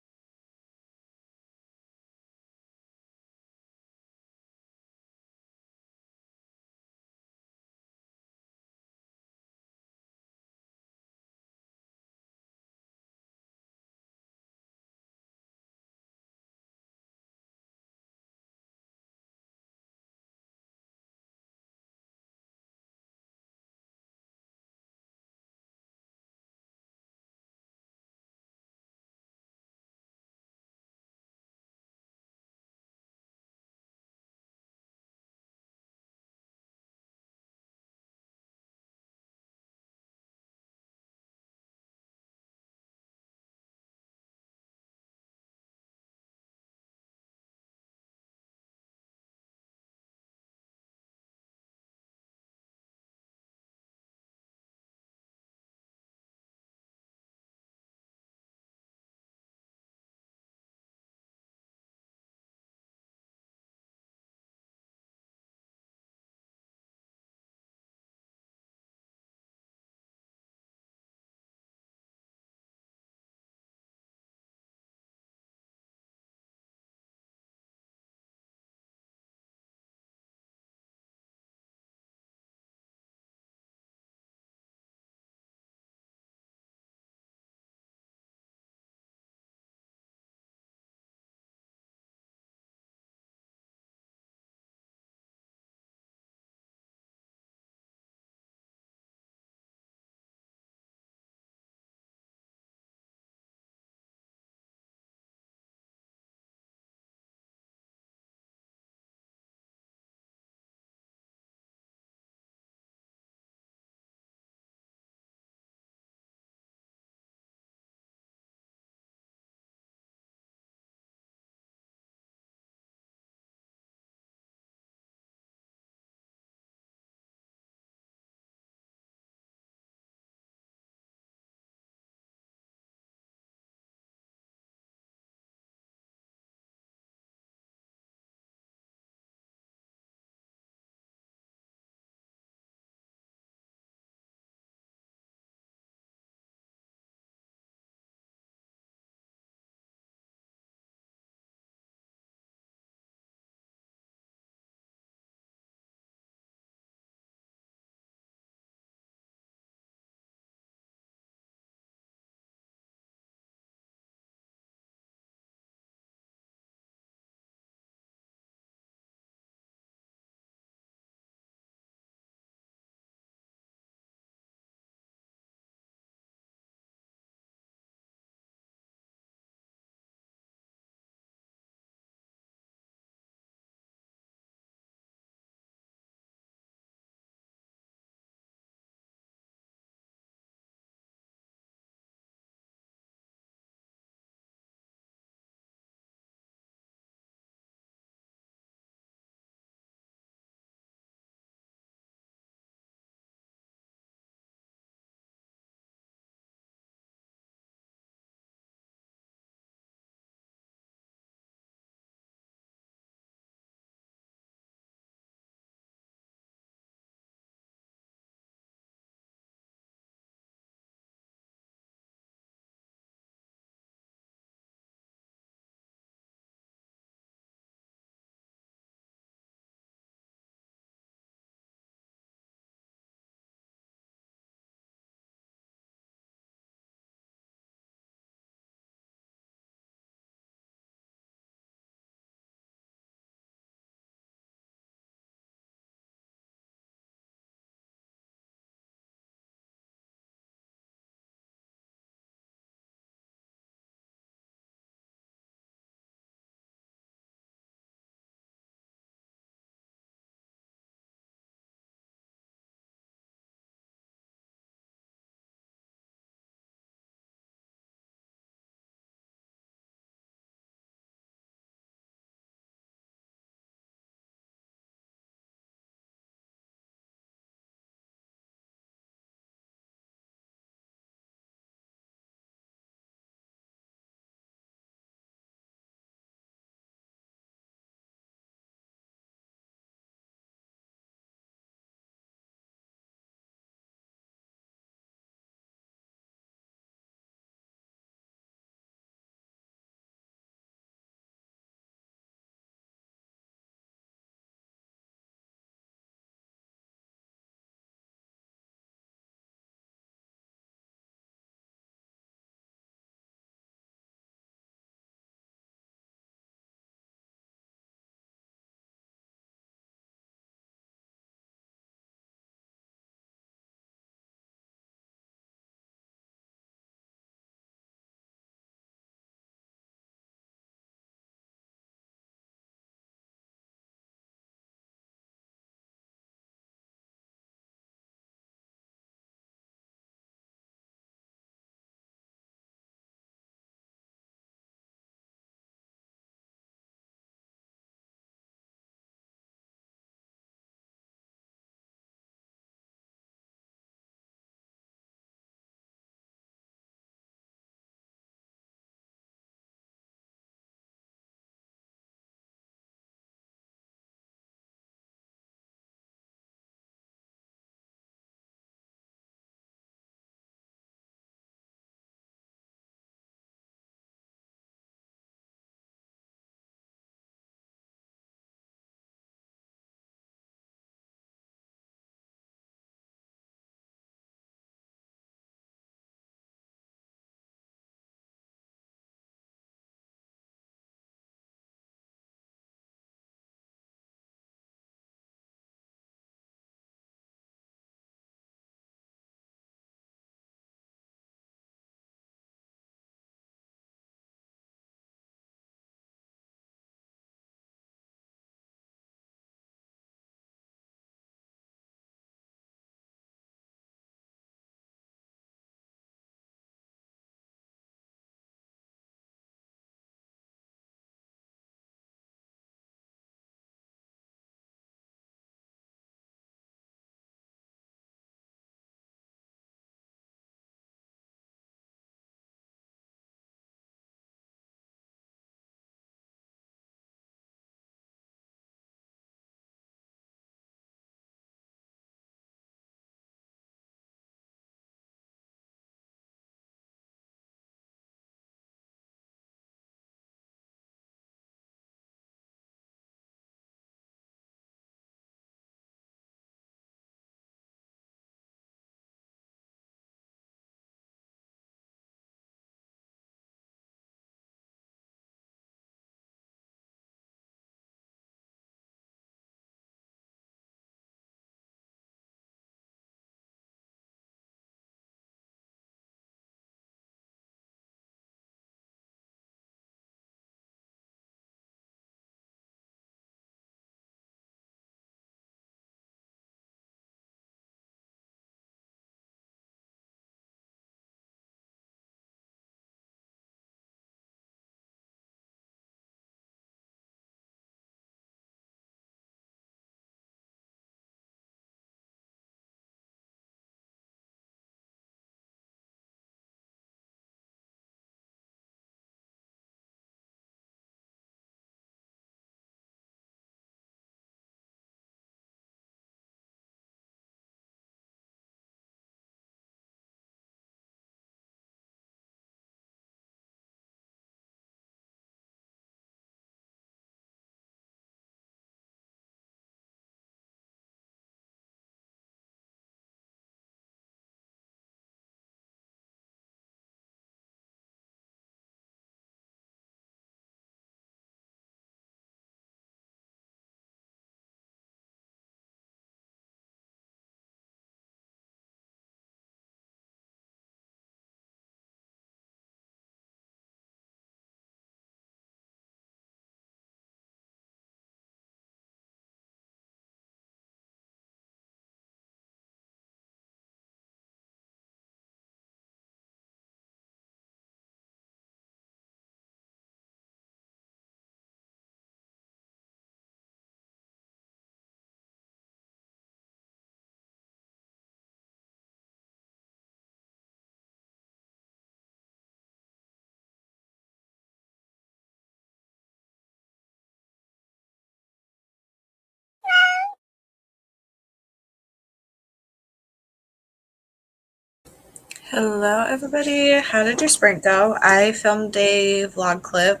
Hello, everybody. How did your sprint go? I filmed a vlog clip,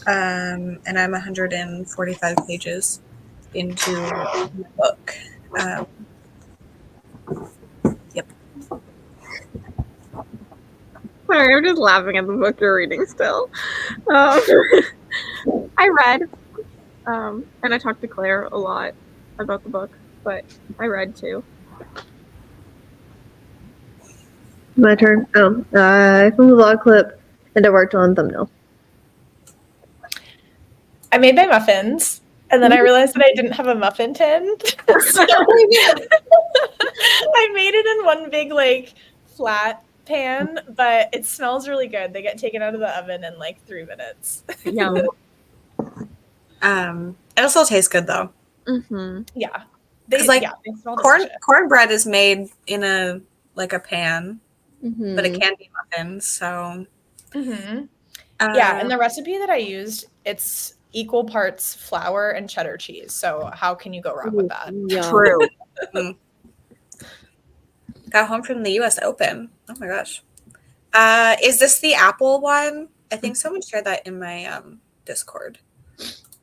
and I'm 145 pages into the book. Yep. Sorry, I'm just laughing at the book you're reading still. I read, and I talked to Claire a lot about the book, but I read too. My turn. I filmed a vlog clip and I worked on thumbnail. I made my muffins, and then I realized that I didn't have a muffin tin. So I made it in one big, like, flat pan, but it smells really good. They get taken out of the oven in like 3 minutes. Yum. It'll still taste good though. Mm-hmm. Yeah. They smell delicious. cornbread is made in a pan, Mm-hmm. but it can be muffins. So Mm-hmm. Yeah, and the recipe that I used, it's equal parts flour and cheddar cheese. So how can you go wrong with that? True. Got home from the U.S. Open. Oh my gosh. Is this the Apple one? I think someone shared that in my Discord.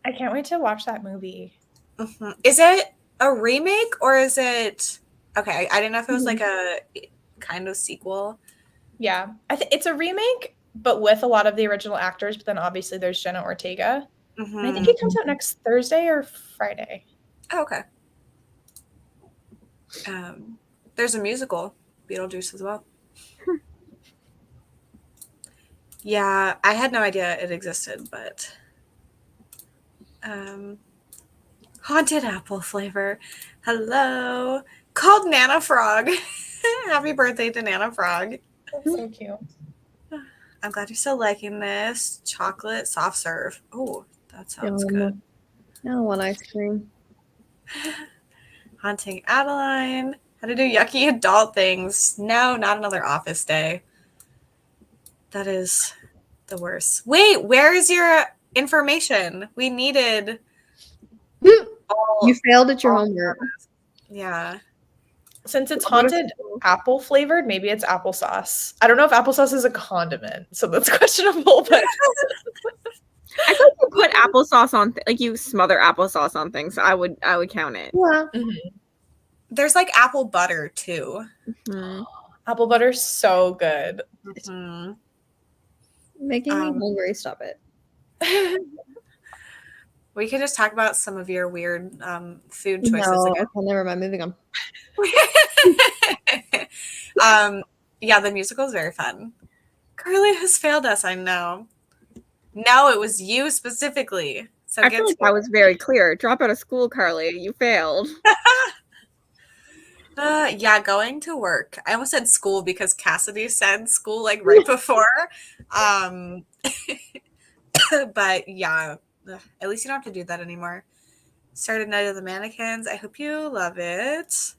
I can't wait to watch that movie. Mm-hmm. Is it a remake or is it? Okay, I didn't know if it was like a kind of sequel. Yeah, it's a remake, but with a lot of the original actors. But then obviously there's Jenna Ortega. Mm-hmm. And I think it comes out next Thursday or Friday. Oh, okay. There's a musical, Beetlejuice, as well. Yeah, I had no idea it existed, but haunted apple flavor. Hello. Called Nana Frog. Happy birthday to Nana Frog. That's so cute. I'm glad you're still liking this. Chocolate soft serve. Oh, that sounds good. I don't want ice cream. Haunting Adeline. How to do yucky adult things. No, not another office day. That is the worst. Wait, where is your information? We needed You failed at your homework. Yeah. Since it's haunted apple flavored, maybe it's applesauce. I don't know if applesauce is a condiment, so that's questionable. But I thought you put applesauce on, like you smother applesauce on things. I would count it. Yeah. Mm-hmm. There's like apple butter too. Mm-hmm. Apple butter's so good. Mm-hmm. Making me hungry. Stop it. We could just talk about some of your weird food choices No, again. okay, never mind. Moving on. Yeah, the musical is very fun. Carly has failed us, I know. No, it was you specifically. So I feel like that was very clear. Drop out of school, Carly. You failed. Yeah, going to work. I almost said school because Cassidy said school like right before. But yeah, at least you don't have to do that anymore. Started Night of the Mannequins. I hope you love it.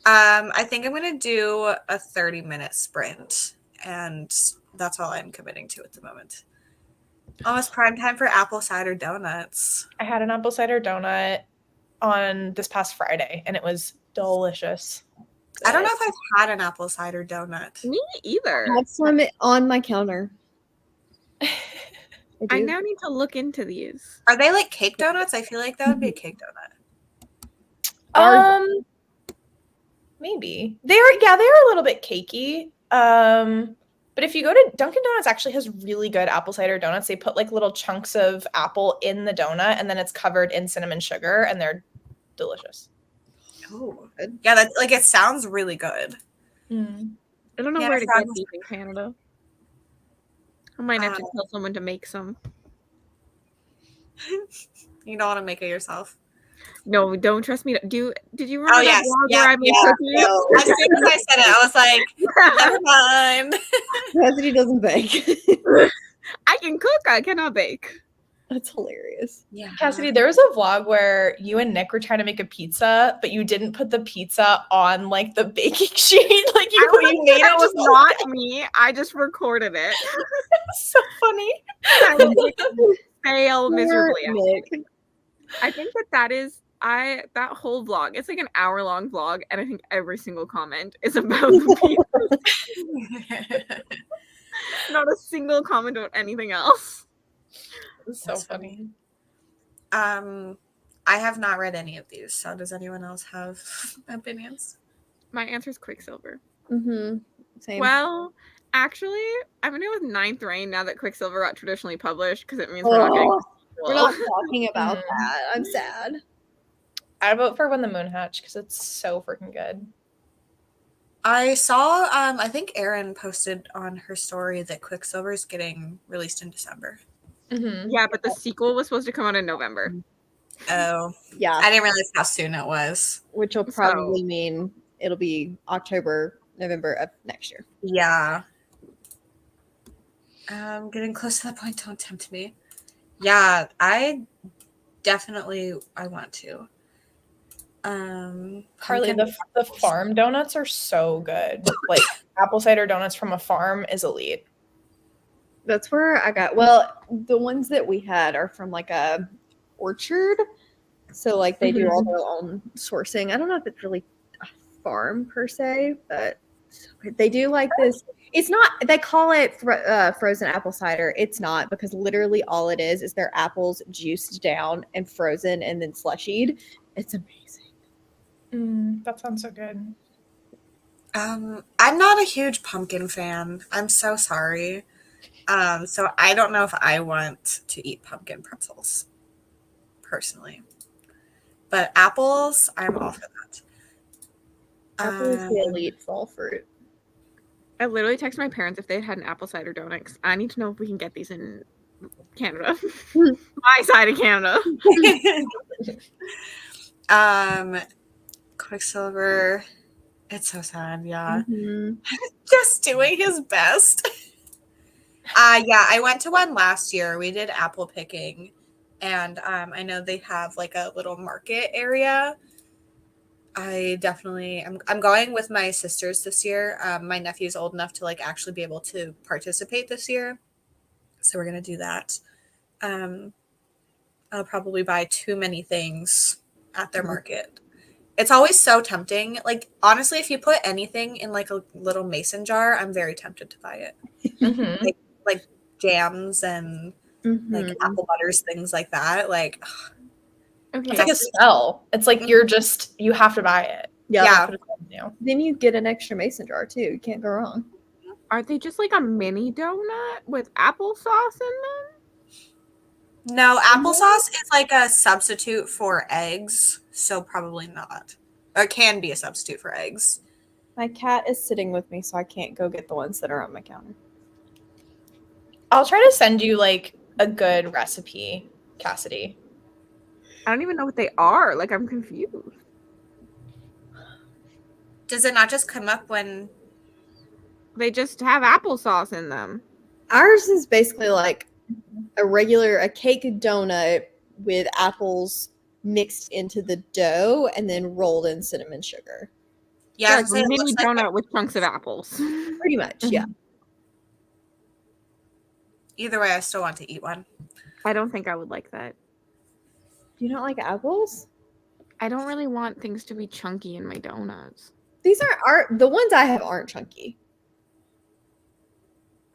I think I'm going to do a 30-minute sprint, and that's all I'm committing to at the moment. Almost prime time for apple cider donuts. I had an apple cider donut on this past Friday, and it was delicious. I don't know if I've had an apple cider donut. Me either. I have some on my counter. I now need to look into these. Are they like cake donuts? I feel like that would be a cake donut. Maybe they are a little bit cakey. But if you go to Dunkin' Donuts, actually has really good apple cider donuts. They put like little chunks of apple in the donut, and then it's covered in cinnamon sugar, and they're delicious. Oh, yeah, that like it sounds really good. I don't know where to get these in Canada. I might have to tell someone to make some. You don't want to make it yourself. No, don't trust me. Did you remember that vlog where I made cookies? No. As soon as I said it, I was like, never mind. Cassidy doesn't bake. I can cook. I cannot bake. That's hilarious. Yeah, Cassidy, there was a vlog where you and Nick were trying to make a pizza, but you didn't put the pizza on like the baking sheet. Like you made That it was not me. I just recorded it. so funny. I fail miserably. I think that is that whole vlog, it's like an hour-long vlog, and I think every single comment is about the penis. Not a single comment about anything else. It's so funny. I have not read any of these, so does anyone else have opinions? My answer is Quicksilver. Same. Well, actually, I'm gonna go with Ninth Reign now that Quicksilver got traditionally published because it means we're not getting. We're not talking about that. I'm sad. I vote for When the Moon Hatched because it's so freaking good. I saw, I think Erin posted on her story that Quicksilver is getting released in December. Yeah, but the sequel was supposed to come out in November. Oh, Yeah. I didn't realize how soon it was. Which will probably mean it'll be October, November of next year. Yeah. Getting close to that point. Don't tempt me. Yeah, I want to. Carly, the farm donuts are so good. Like apple cider donuts from a farm is elite. That's where I got. Well, the ones that we had are from like a orchard, so like they do all their own sourcing. I don't know if it's really a farm per se, but they do like this. It's not. They call it frozen apple cider. It's not, because literally all it is their apples juiced down and frozen and then slushied. It's amazing. That sounds so good. I'm not a huge pumpkin fan. I'm so sorry. So I don't know if I want to eat pumpkin pretzels personally, but apples, I'm all for that. Apple is the elite fall fruit. I literally texted my parents if they had an apple cider donut. 'Cause I need to know if we can get these in Canada. My side of Canada. Quicksilver, it's so sad. Yeah. Mm-hmm. Just doing his best. Yeah, I went to one last year. We did apple picking, and I know they have like a little market area. I'm going with my sisters this year. My nephew's old enough to like actually be able to participate this year, so we're gonna do that. I'll probably buy too many things at their market. It's always so tempting. Like, honestly, if you put anything in like a little mason jar, I'm very tempted to buy it. Like jams and like apple butters, things like that. Like, Okay. It's like a spell. It's like you have to buy it. Yeah. Yeah. Then you get an extra mason jar too. You can't go wrong. Are they just like a mini donut with applesauce in them? no, applesauce is like a substitute for eggs, so probably not. Or can be a substitute for eggs. My cat is sitting with me, so I can't go get the ones that are on my counter. I'll try to send you like a good recipe, Cassidy. I don't even know what they are. Like, I'm confused. Does it not just come up when They just have applesauce in them. Ours is basically like a cake donut with apples mixed into the dough and then rolled in cinnamon sugar. Yeah, It's like a mini donut with chunks of apples. Pretty much, yeah. Either way, I still want to eat one. I don't think I would like that. You don't like apples? I don't really want things to be chunky in my donuts. These aren't the ones I have aren't chunky.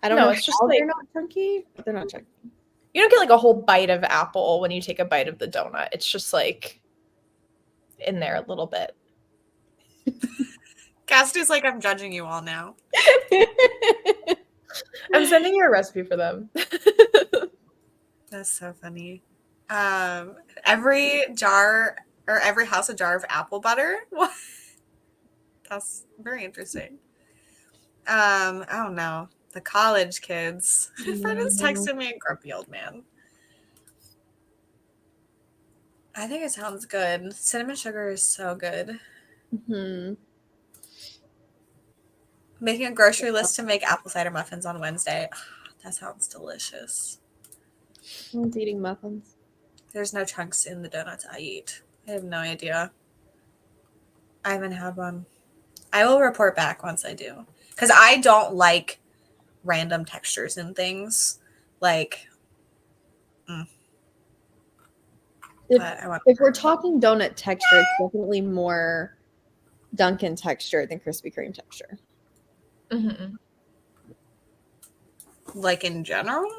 I don't know. It's just how like they're not chunky, but they're not chunky. you don't get like a whole bite of apple when you take a bite of the donut. It's just like in there a little bit. Cassidy's like, I'm judging you all now. I'm sending you a recipe for them. That's so funny. Every jar or every house a jar of apple butter. What? That's very interesting. I don't know. The college kids. My friend is texting me a grumpy old man. I think it sounds good. Cinnamon sugar is so good. Making a grocery list to make apple cider muffins on Wednesday. That sounds delicious. Someone's eating muffins. There's no chunks in the donuts I eat. I have no idea. I haven't had one. I will report back once I do. Because I don't like random textures in things. Like, If, but I want. if we're talking donut texture, it's definitely more Dunkin' texture than Krispy Kreme texture. Mm-hmm. Like in general.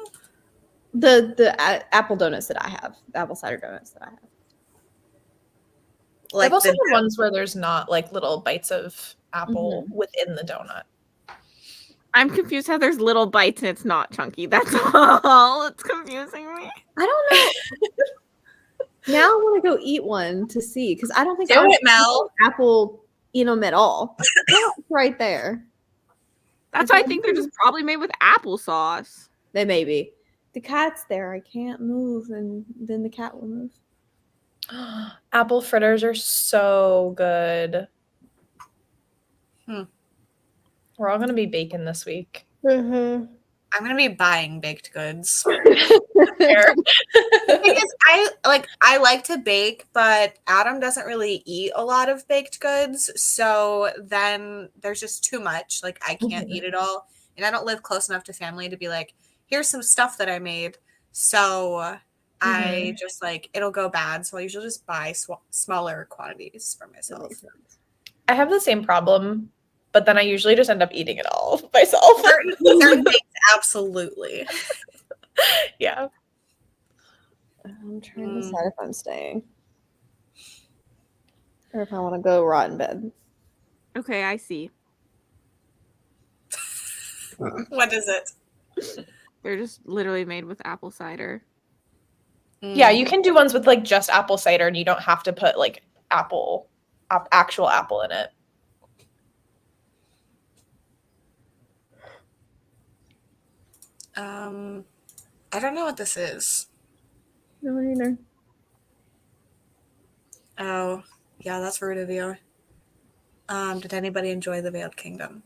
Apple donuts that I have, the apple cider donuts that I have. Like I've also the had ones where there's not like little bites of apple Mhm. within the donut. I'm confused how there's little bites and it's not chunky. That's all. It's confusing me. I don't know. Now I want to go eat one to see because I don't think Do I've it, Mel. apple eat them at all. It's right there. That's why I think they're just probably made with applesauce. They may be. The cat's there. I can't move, and then the cat will move. Apple fritters are so good. Hmm. We're all gonna be baking this week. Mm-hmm. I'm gonna be buying baked goods. Fair. The thing is, I like to bake, but Adam doesn't really eat a lot of baked goods, so then there's just too much. Like I can't eat it all, and I don't live close enough to family to be like, here's some stuff that I made. So I just like it'll go bad, so I usually just buy smaller quantities for myself. I have the same problem, but then I usually just end up eating it all myself. Certain things, absolutely. Yeah. I'm trying to decide if I'm staying or if I want to go rot in bed. Okay, I see. What is it? They're just literally made with apple cider. Yeah, you can do ones with like just apple cider and you don't have to put like actual apple in it. I don't know what this is. No, either. Oh, yeah, that's rude of you. Did anybody enjoy The Veiled Kingdom?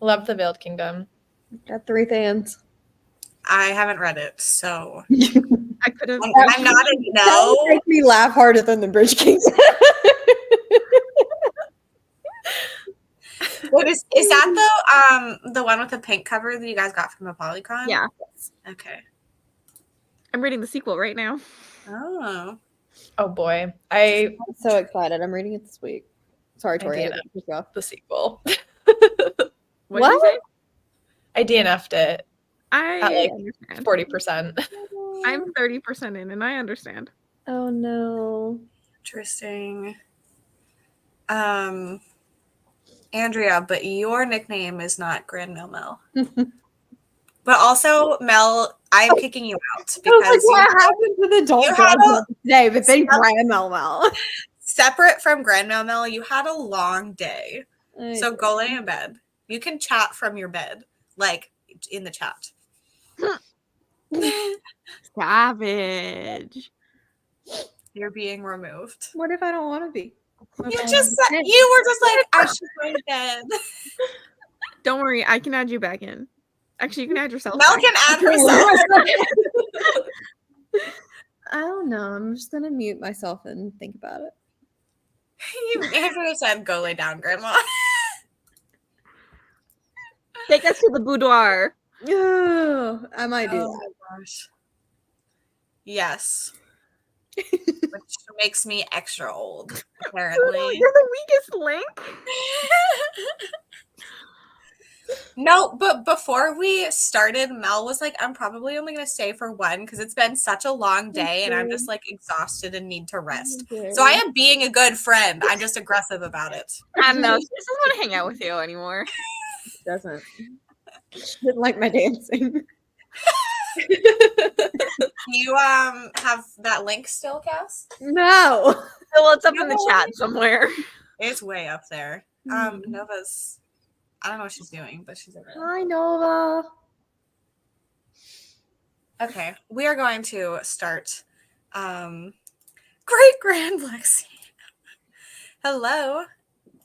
Love the Veiled Kingdom. Got 3 fans. I haven't read it, so I could have. I'm not a That would no. make me laugh harder than the Bridge Kings. What is that the one with the pink cover that you guys got from a Polycon? Yeah. Okay. I'm reading the sequel right now. Oh. Oh boy. I'm so excited. I'm reading it this week. Sorry, Tori. I DNF'd the sequel. What did you say? I DNF'd it I at like understand. 40%. I'm 30% in and I understand. Oh no. Interesting. Andrea, but your nickname is not Grand Mel Mel. But also, Mel, I'm kicking you out because what happened to the adult today? But then Grand Mel. Separate from Grand Mel Mel, you had a long day. So go lay in bed. You can chat from your bed, like in the chat. Savage. You're being removed. What if I don't want to be? You were just like, I should go to bed. Don't worry, I can add you back in. Actually, you can add yourself. Mel can add herself. I don't know. I'm just gonna mute myself and think about it. Andrea said, "Go lay down, Grandma." Take us to the boudoir. Oh, I might do that. My gosh. Yes. Which makes me extra old, apparently. You're the weakest link. No, but before we started, Mel was like, I'm probably only going to stay for one because it's been such a long day and I'm just like exhausted and need to rest. So I am being a good friend. I'm just aggressive about it. I don't know. She doesn't want to hang out with you anymore. She doesn't. She didn't like my dancing. You have that link still, Cass? No. Well, it's up in the chat somewhere. It's way up there. Nova's, I don't know what she's doing, but she's over there. Hi, Nova. Okay, we are going to start. Great Grand Lexi. Hello.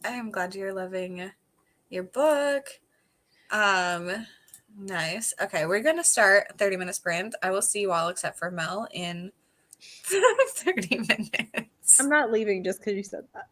I am glad you're loving your book. Nice. Okay, we're gonna start 30-minute sprint. I will see you all except for Mel in 30 minutes. I'm not leaving just because you said that.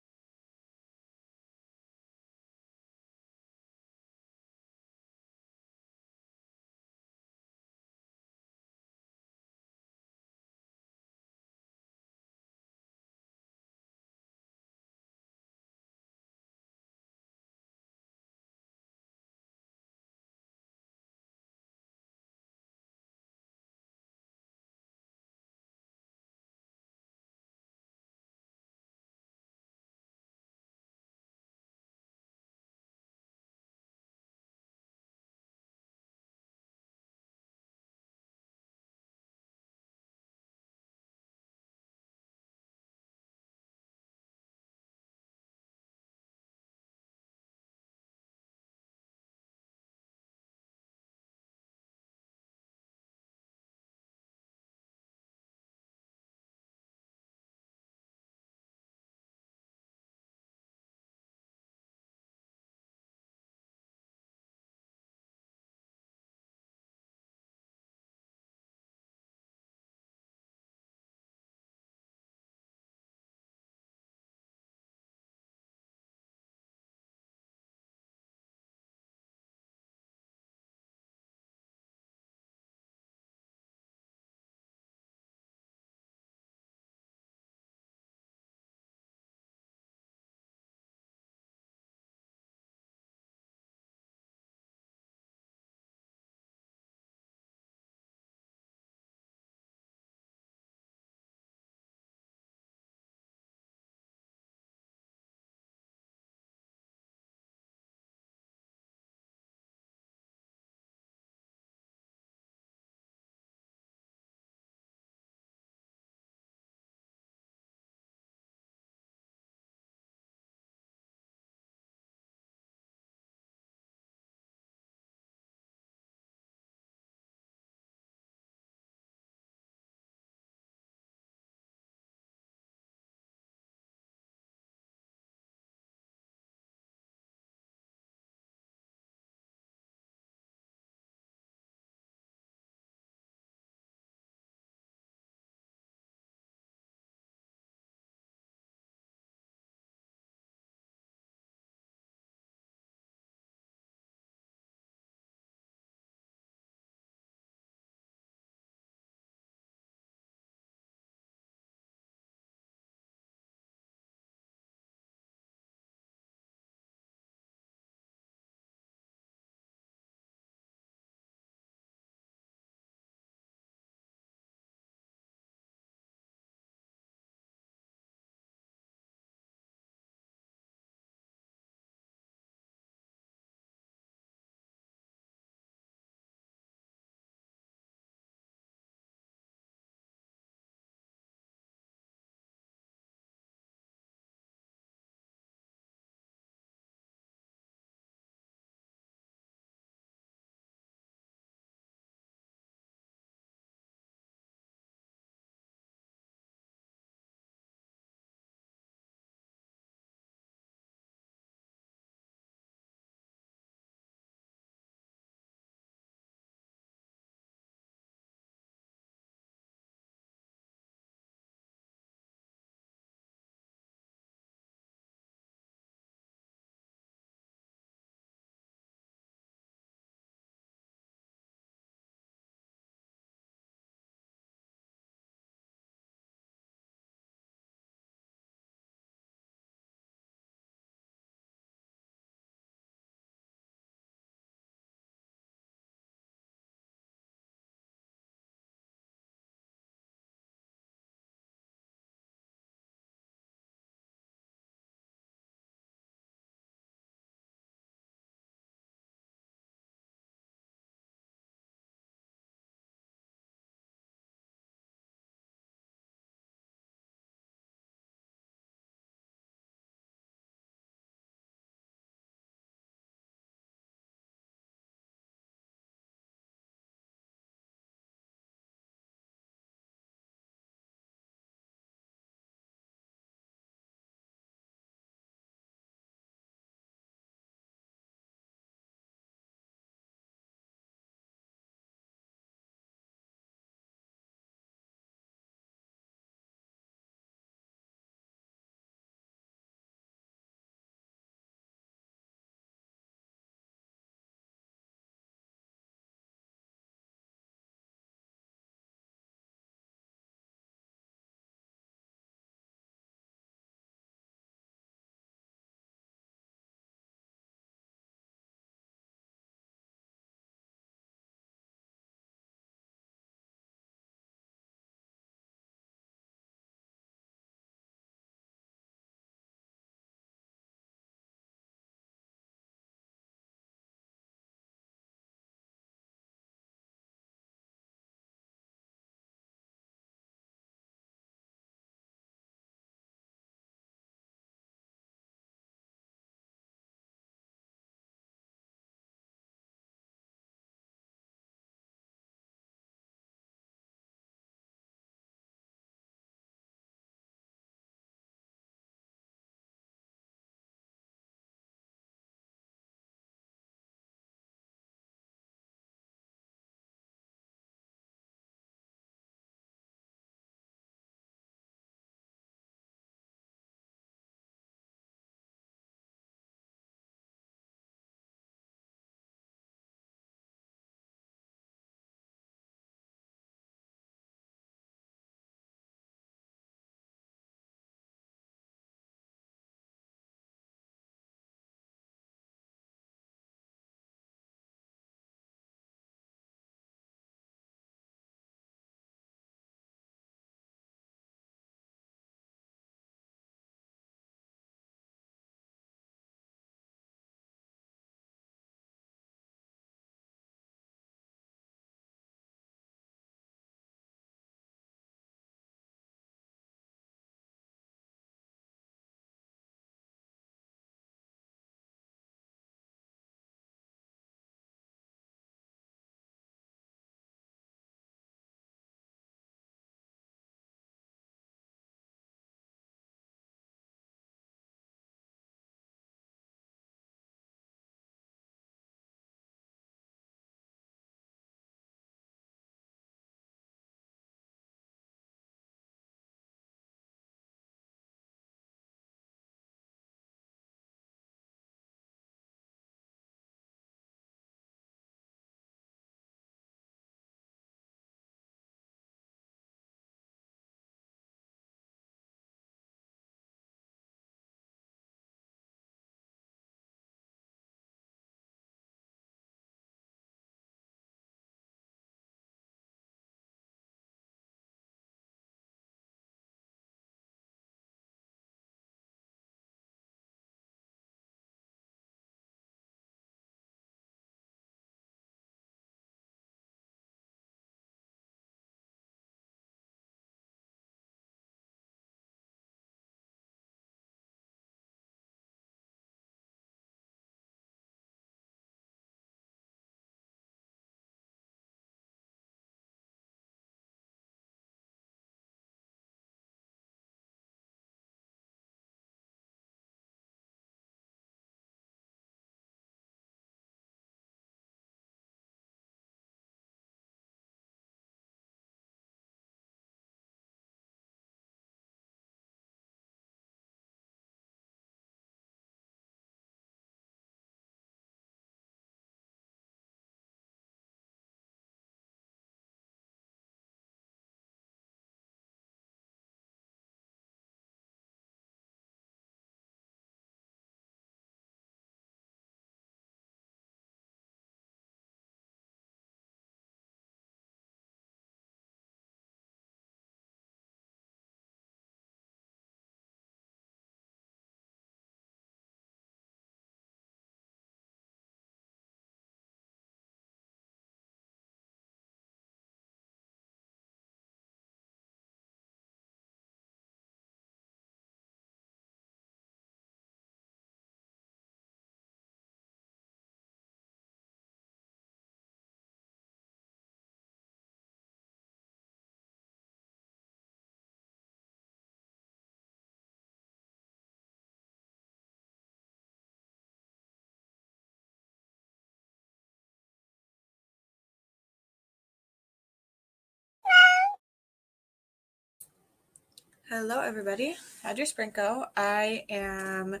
Hello, everybody. How'd your sprint go? I am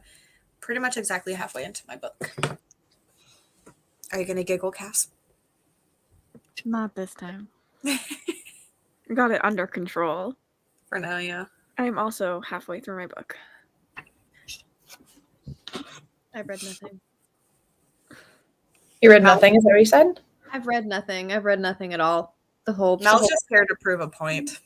pretty much exactly halfway into my book. Are you going to giggle, Cass? Not this time. Got it under control. For now, yeah. I'm also halfway through my book. I've read nothing. You read nothing, is that what you said? I've read nothing. I've read nothing at all. Mel's just here to prove a point.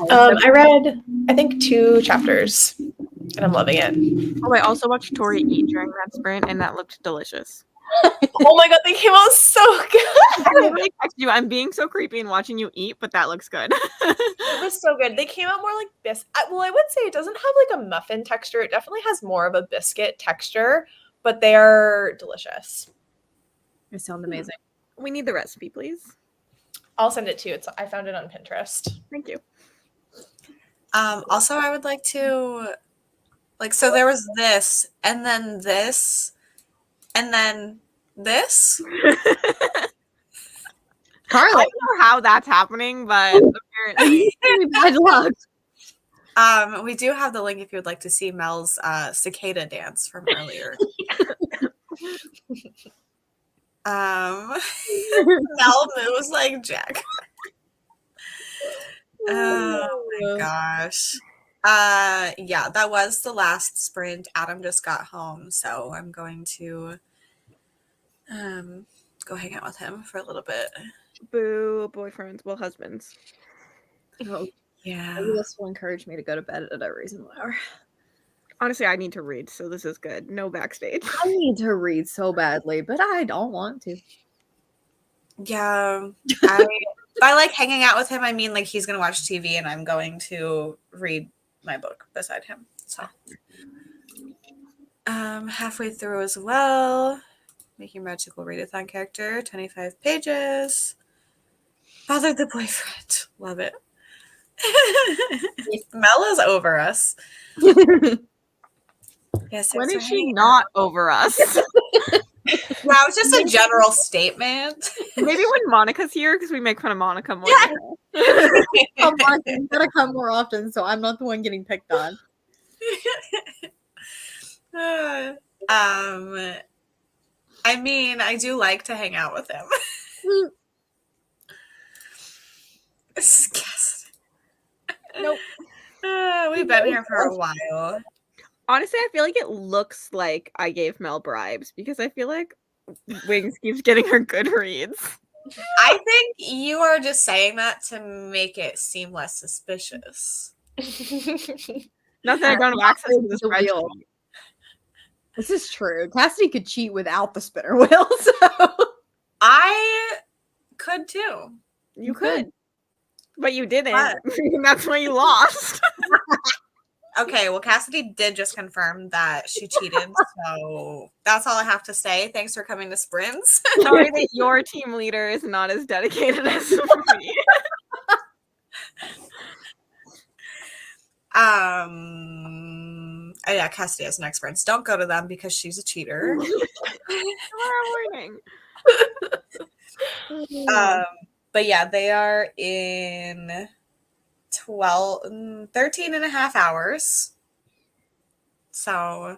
I read, I think, 2 chapters, and I'm loving it. Oh, I also watched Tori eat during that sprint, and that looked delicious. Oh my god, they came out so good. I literally texted you, I'm being so creepy and watching you eat, but that looks good. It was so good. They came out more like this. Well, I would say it doesn't have like a muffin texture. It definitely has more of a biscuit texture, but they are delicious. It sounds amazing. We need the recipe, please. I'll send it to you. I found it on Pinterest. Thank you. Also, I would like to, so there was this, and then this, and then this. Carly, I don't know how that's happening, but apparently. bad luck. We do have the link if you would like to see Mel's cicada dance from earlier. Mel moves like Jack. Oh my gosh. Yeah, that was the last sprint. Adam just got home, so I'm going to go hang out with him for a little bit. Boo, boyfriends, well, husbands. Oh, Yeah. maybe this will encourage me to go to bed at a reasonable hour. Honestly, I need to read, so this is good. No backstage. I need to read so badly, but I don't want to. Yeah. By like hanging out with him, I mean like he's gonna watch TV and I'm going to read my book beside him. So halfway through as well. Making Magical Readathon character, 25 pages. Bothered the boyfriend. Love it. Mel is over us. Yes. When is she not over us? That was just a general statement. Maybe when Monica's here, because we make fun of Monica more. Yeah. Oh, Monica, you gotta come more often, so I'm not the one getting picked on. I mean, I do like to hang out with him. Nope. We've been here for a while. Honestly, I feel like it looks like I gave Mel bribes because I feel like Wings keeps getting her good reads. I think you are just saying that to make it seem less suspicious. Not that I don't have access to this Real. This is true. Cassidy could cheat without the spinner wheel, so I could too. You could. But you didn't. But- And that's why you lost. Okay, well, Cassidy did just confirm that she cheated, so that's all I have to say. Thanks for coming to sprints. Sorry that your team leader is not as dedicated as me. Yeah, Cassidy has next sprints. Don't go to them because she's a cheater. Warning. But yeah, they are in 13 and a half hours. So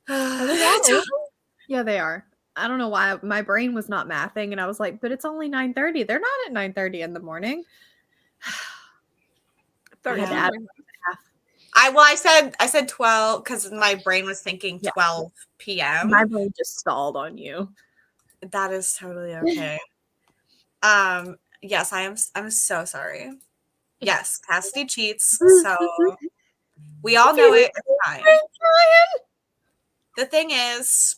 yeah, they are. I don't know why my brain was not mathing, and I was like, but it's only 9:30. They're not at 9:30 in the morning. 30 Yeah. minutes. I said 12 because my brain was thinking 12 p.m. My brain just stalled on you. That is totally okay. Yes, I'm so sorry. Yes, Cassidy cheats, so we all know it. It's fine. The thing is,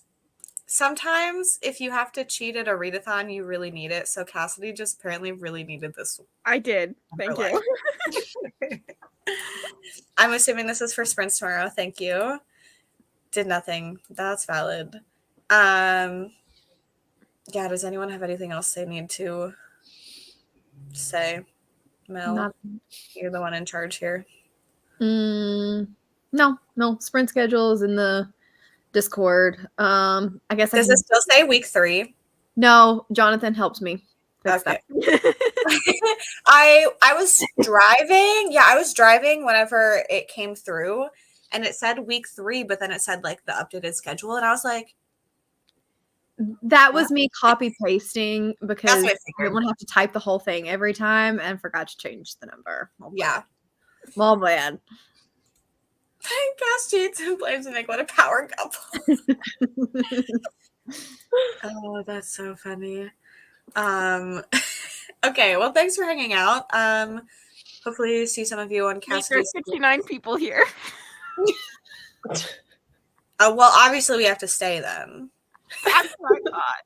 sometimes if you have to cheat at a readathon, you really need it. So Cassidy just apparently really needed this. I did. Thank you. I'm assuming this is for sprints tomorrow. Thank you. Did nothing. That's valid. Yeah, does anyone have anything else they need to say? Mel, you're the one in charge here. No. Sprint schedule is in the Discord. I guess Does it still say week 3? No, Jonathan helps me fix Okay. that. I was driving. Yeah, I was driving whenever it came through, and it said week 3, but then it said like the updated schedule, and I was like, That was me copy pasting because what I I figured. didn't want to have to type the whole thing every time and forgot to change the number. Yeah. Well, bad. Gas cheats and blames Nick. What a power couple. Oh, that's so funny. Okay, well, thanks for hanging out. Hopefully see some of you on Wait, Cassidy's. there's 69 people here. Well, obviously we have to stay then. That's what I thought.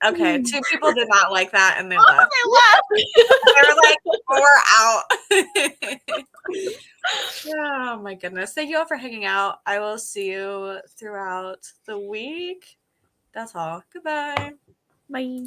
Okay, 2 people did not like that, and they left. They left. They were like, we're out. Oh my goodness. Thank you all for hanging out. I will see you throughout the week. That's all. Goodbye. Bye.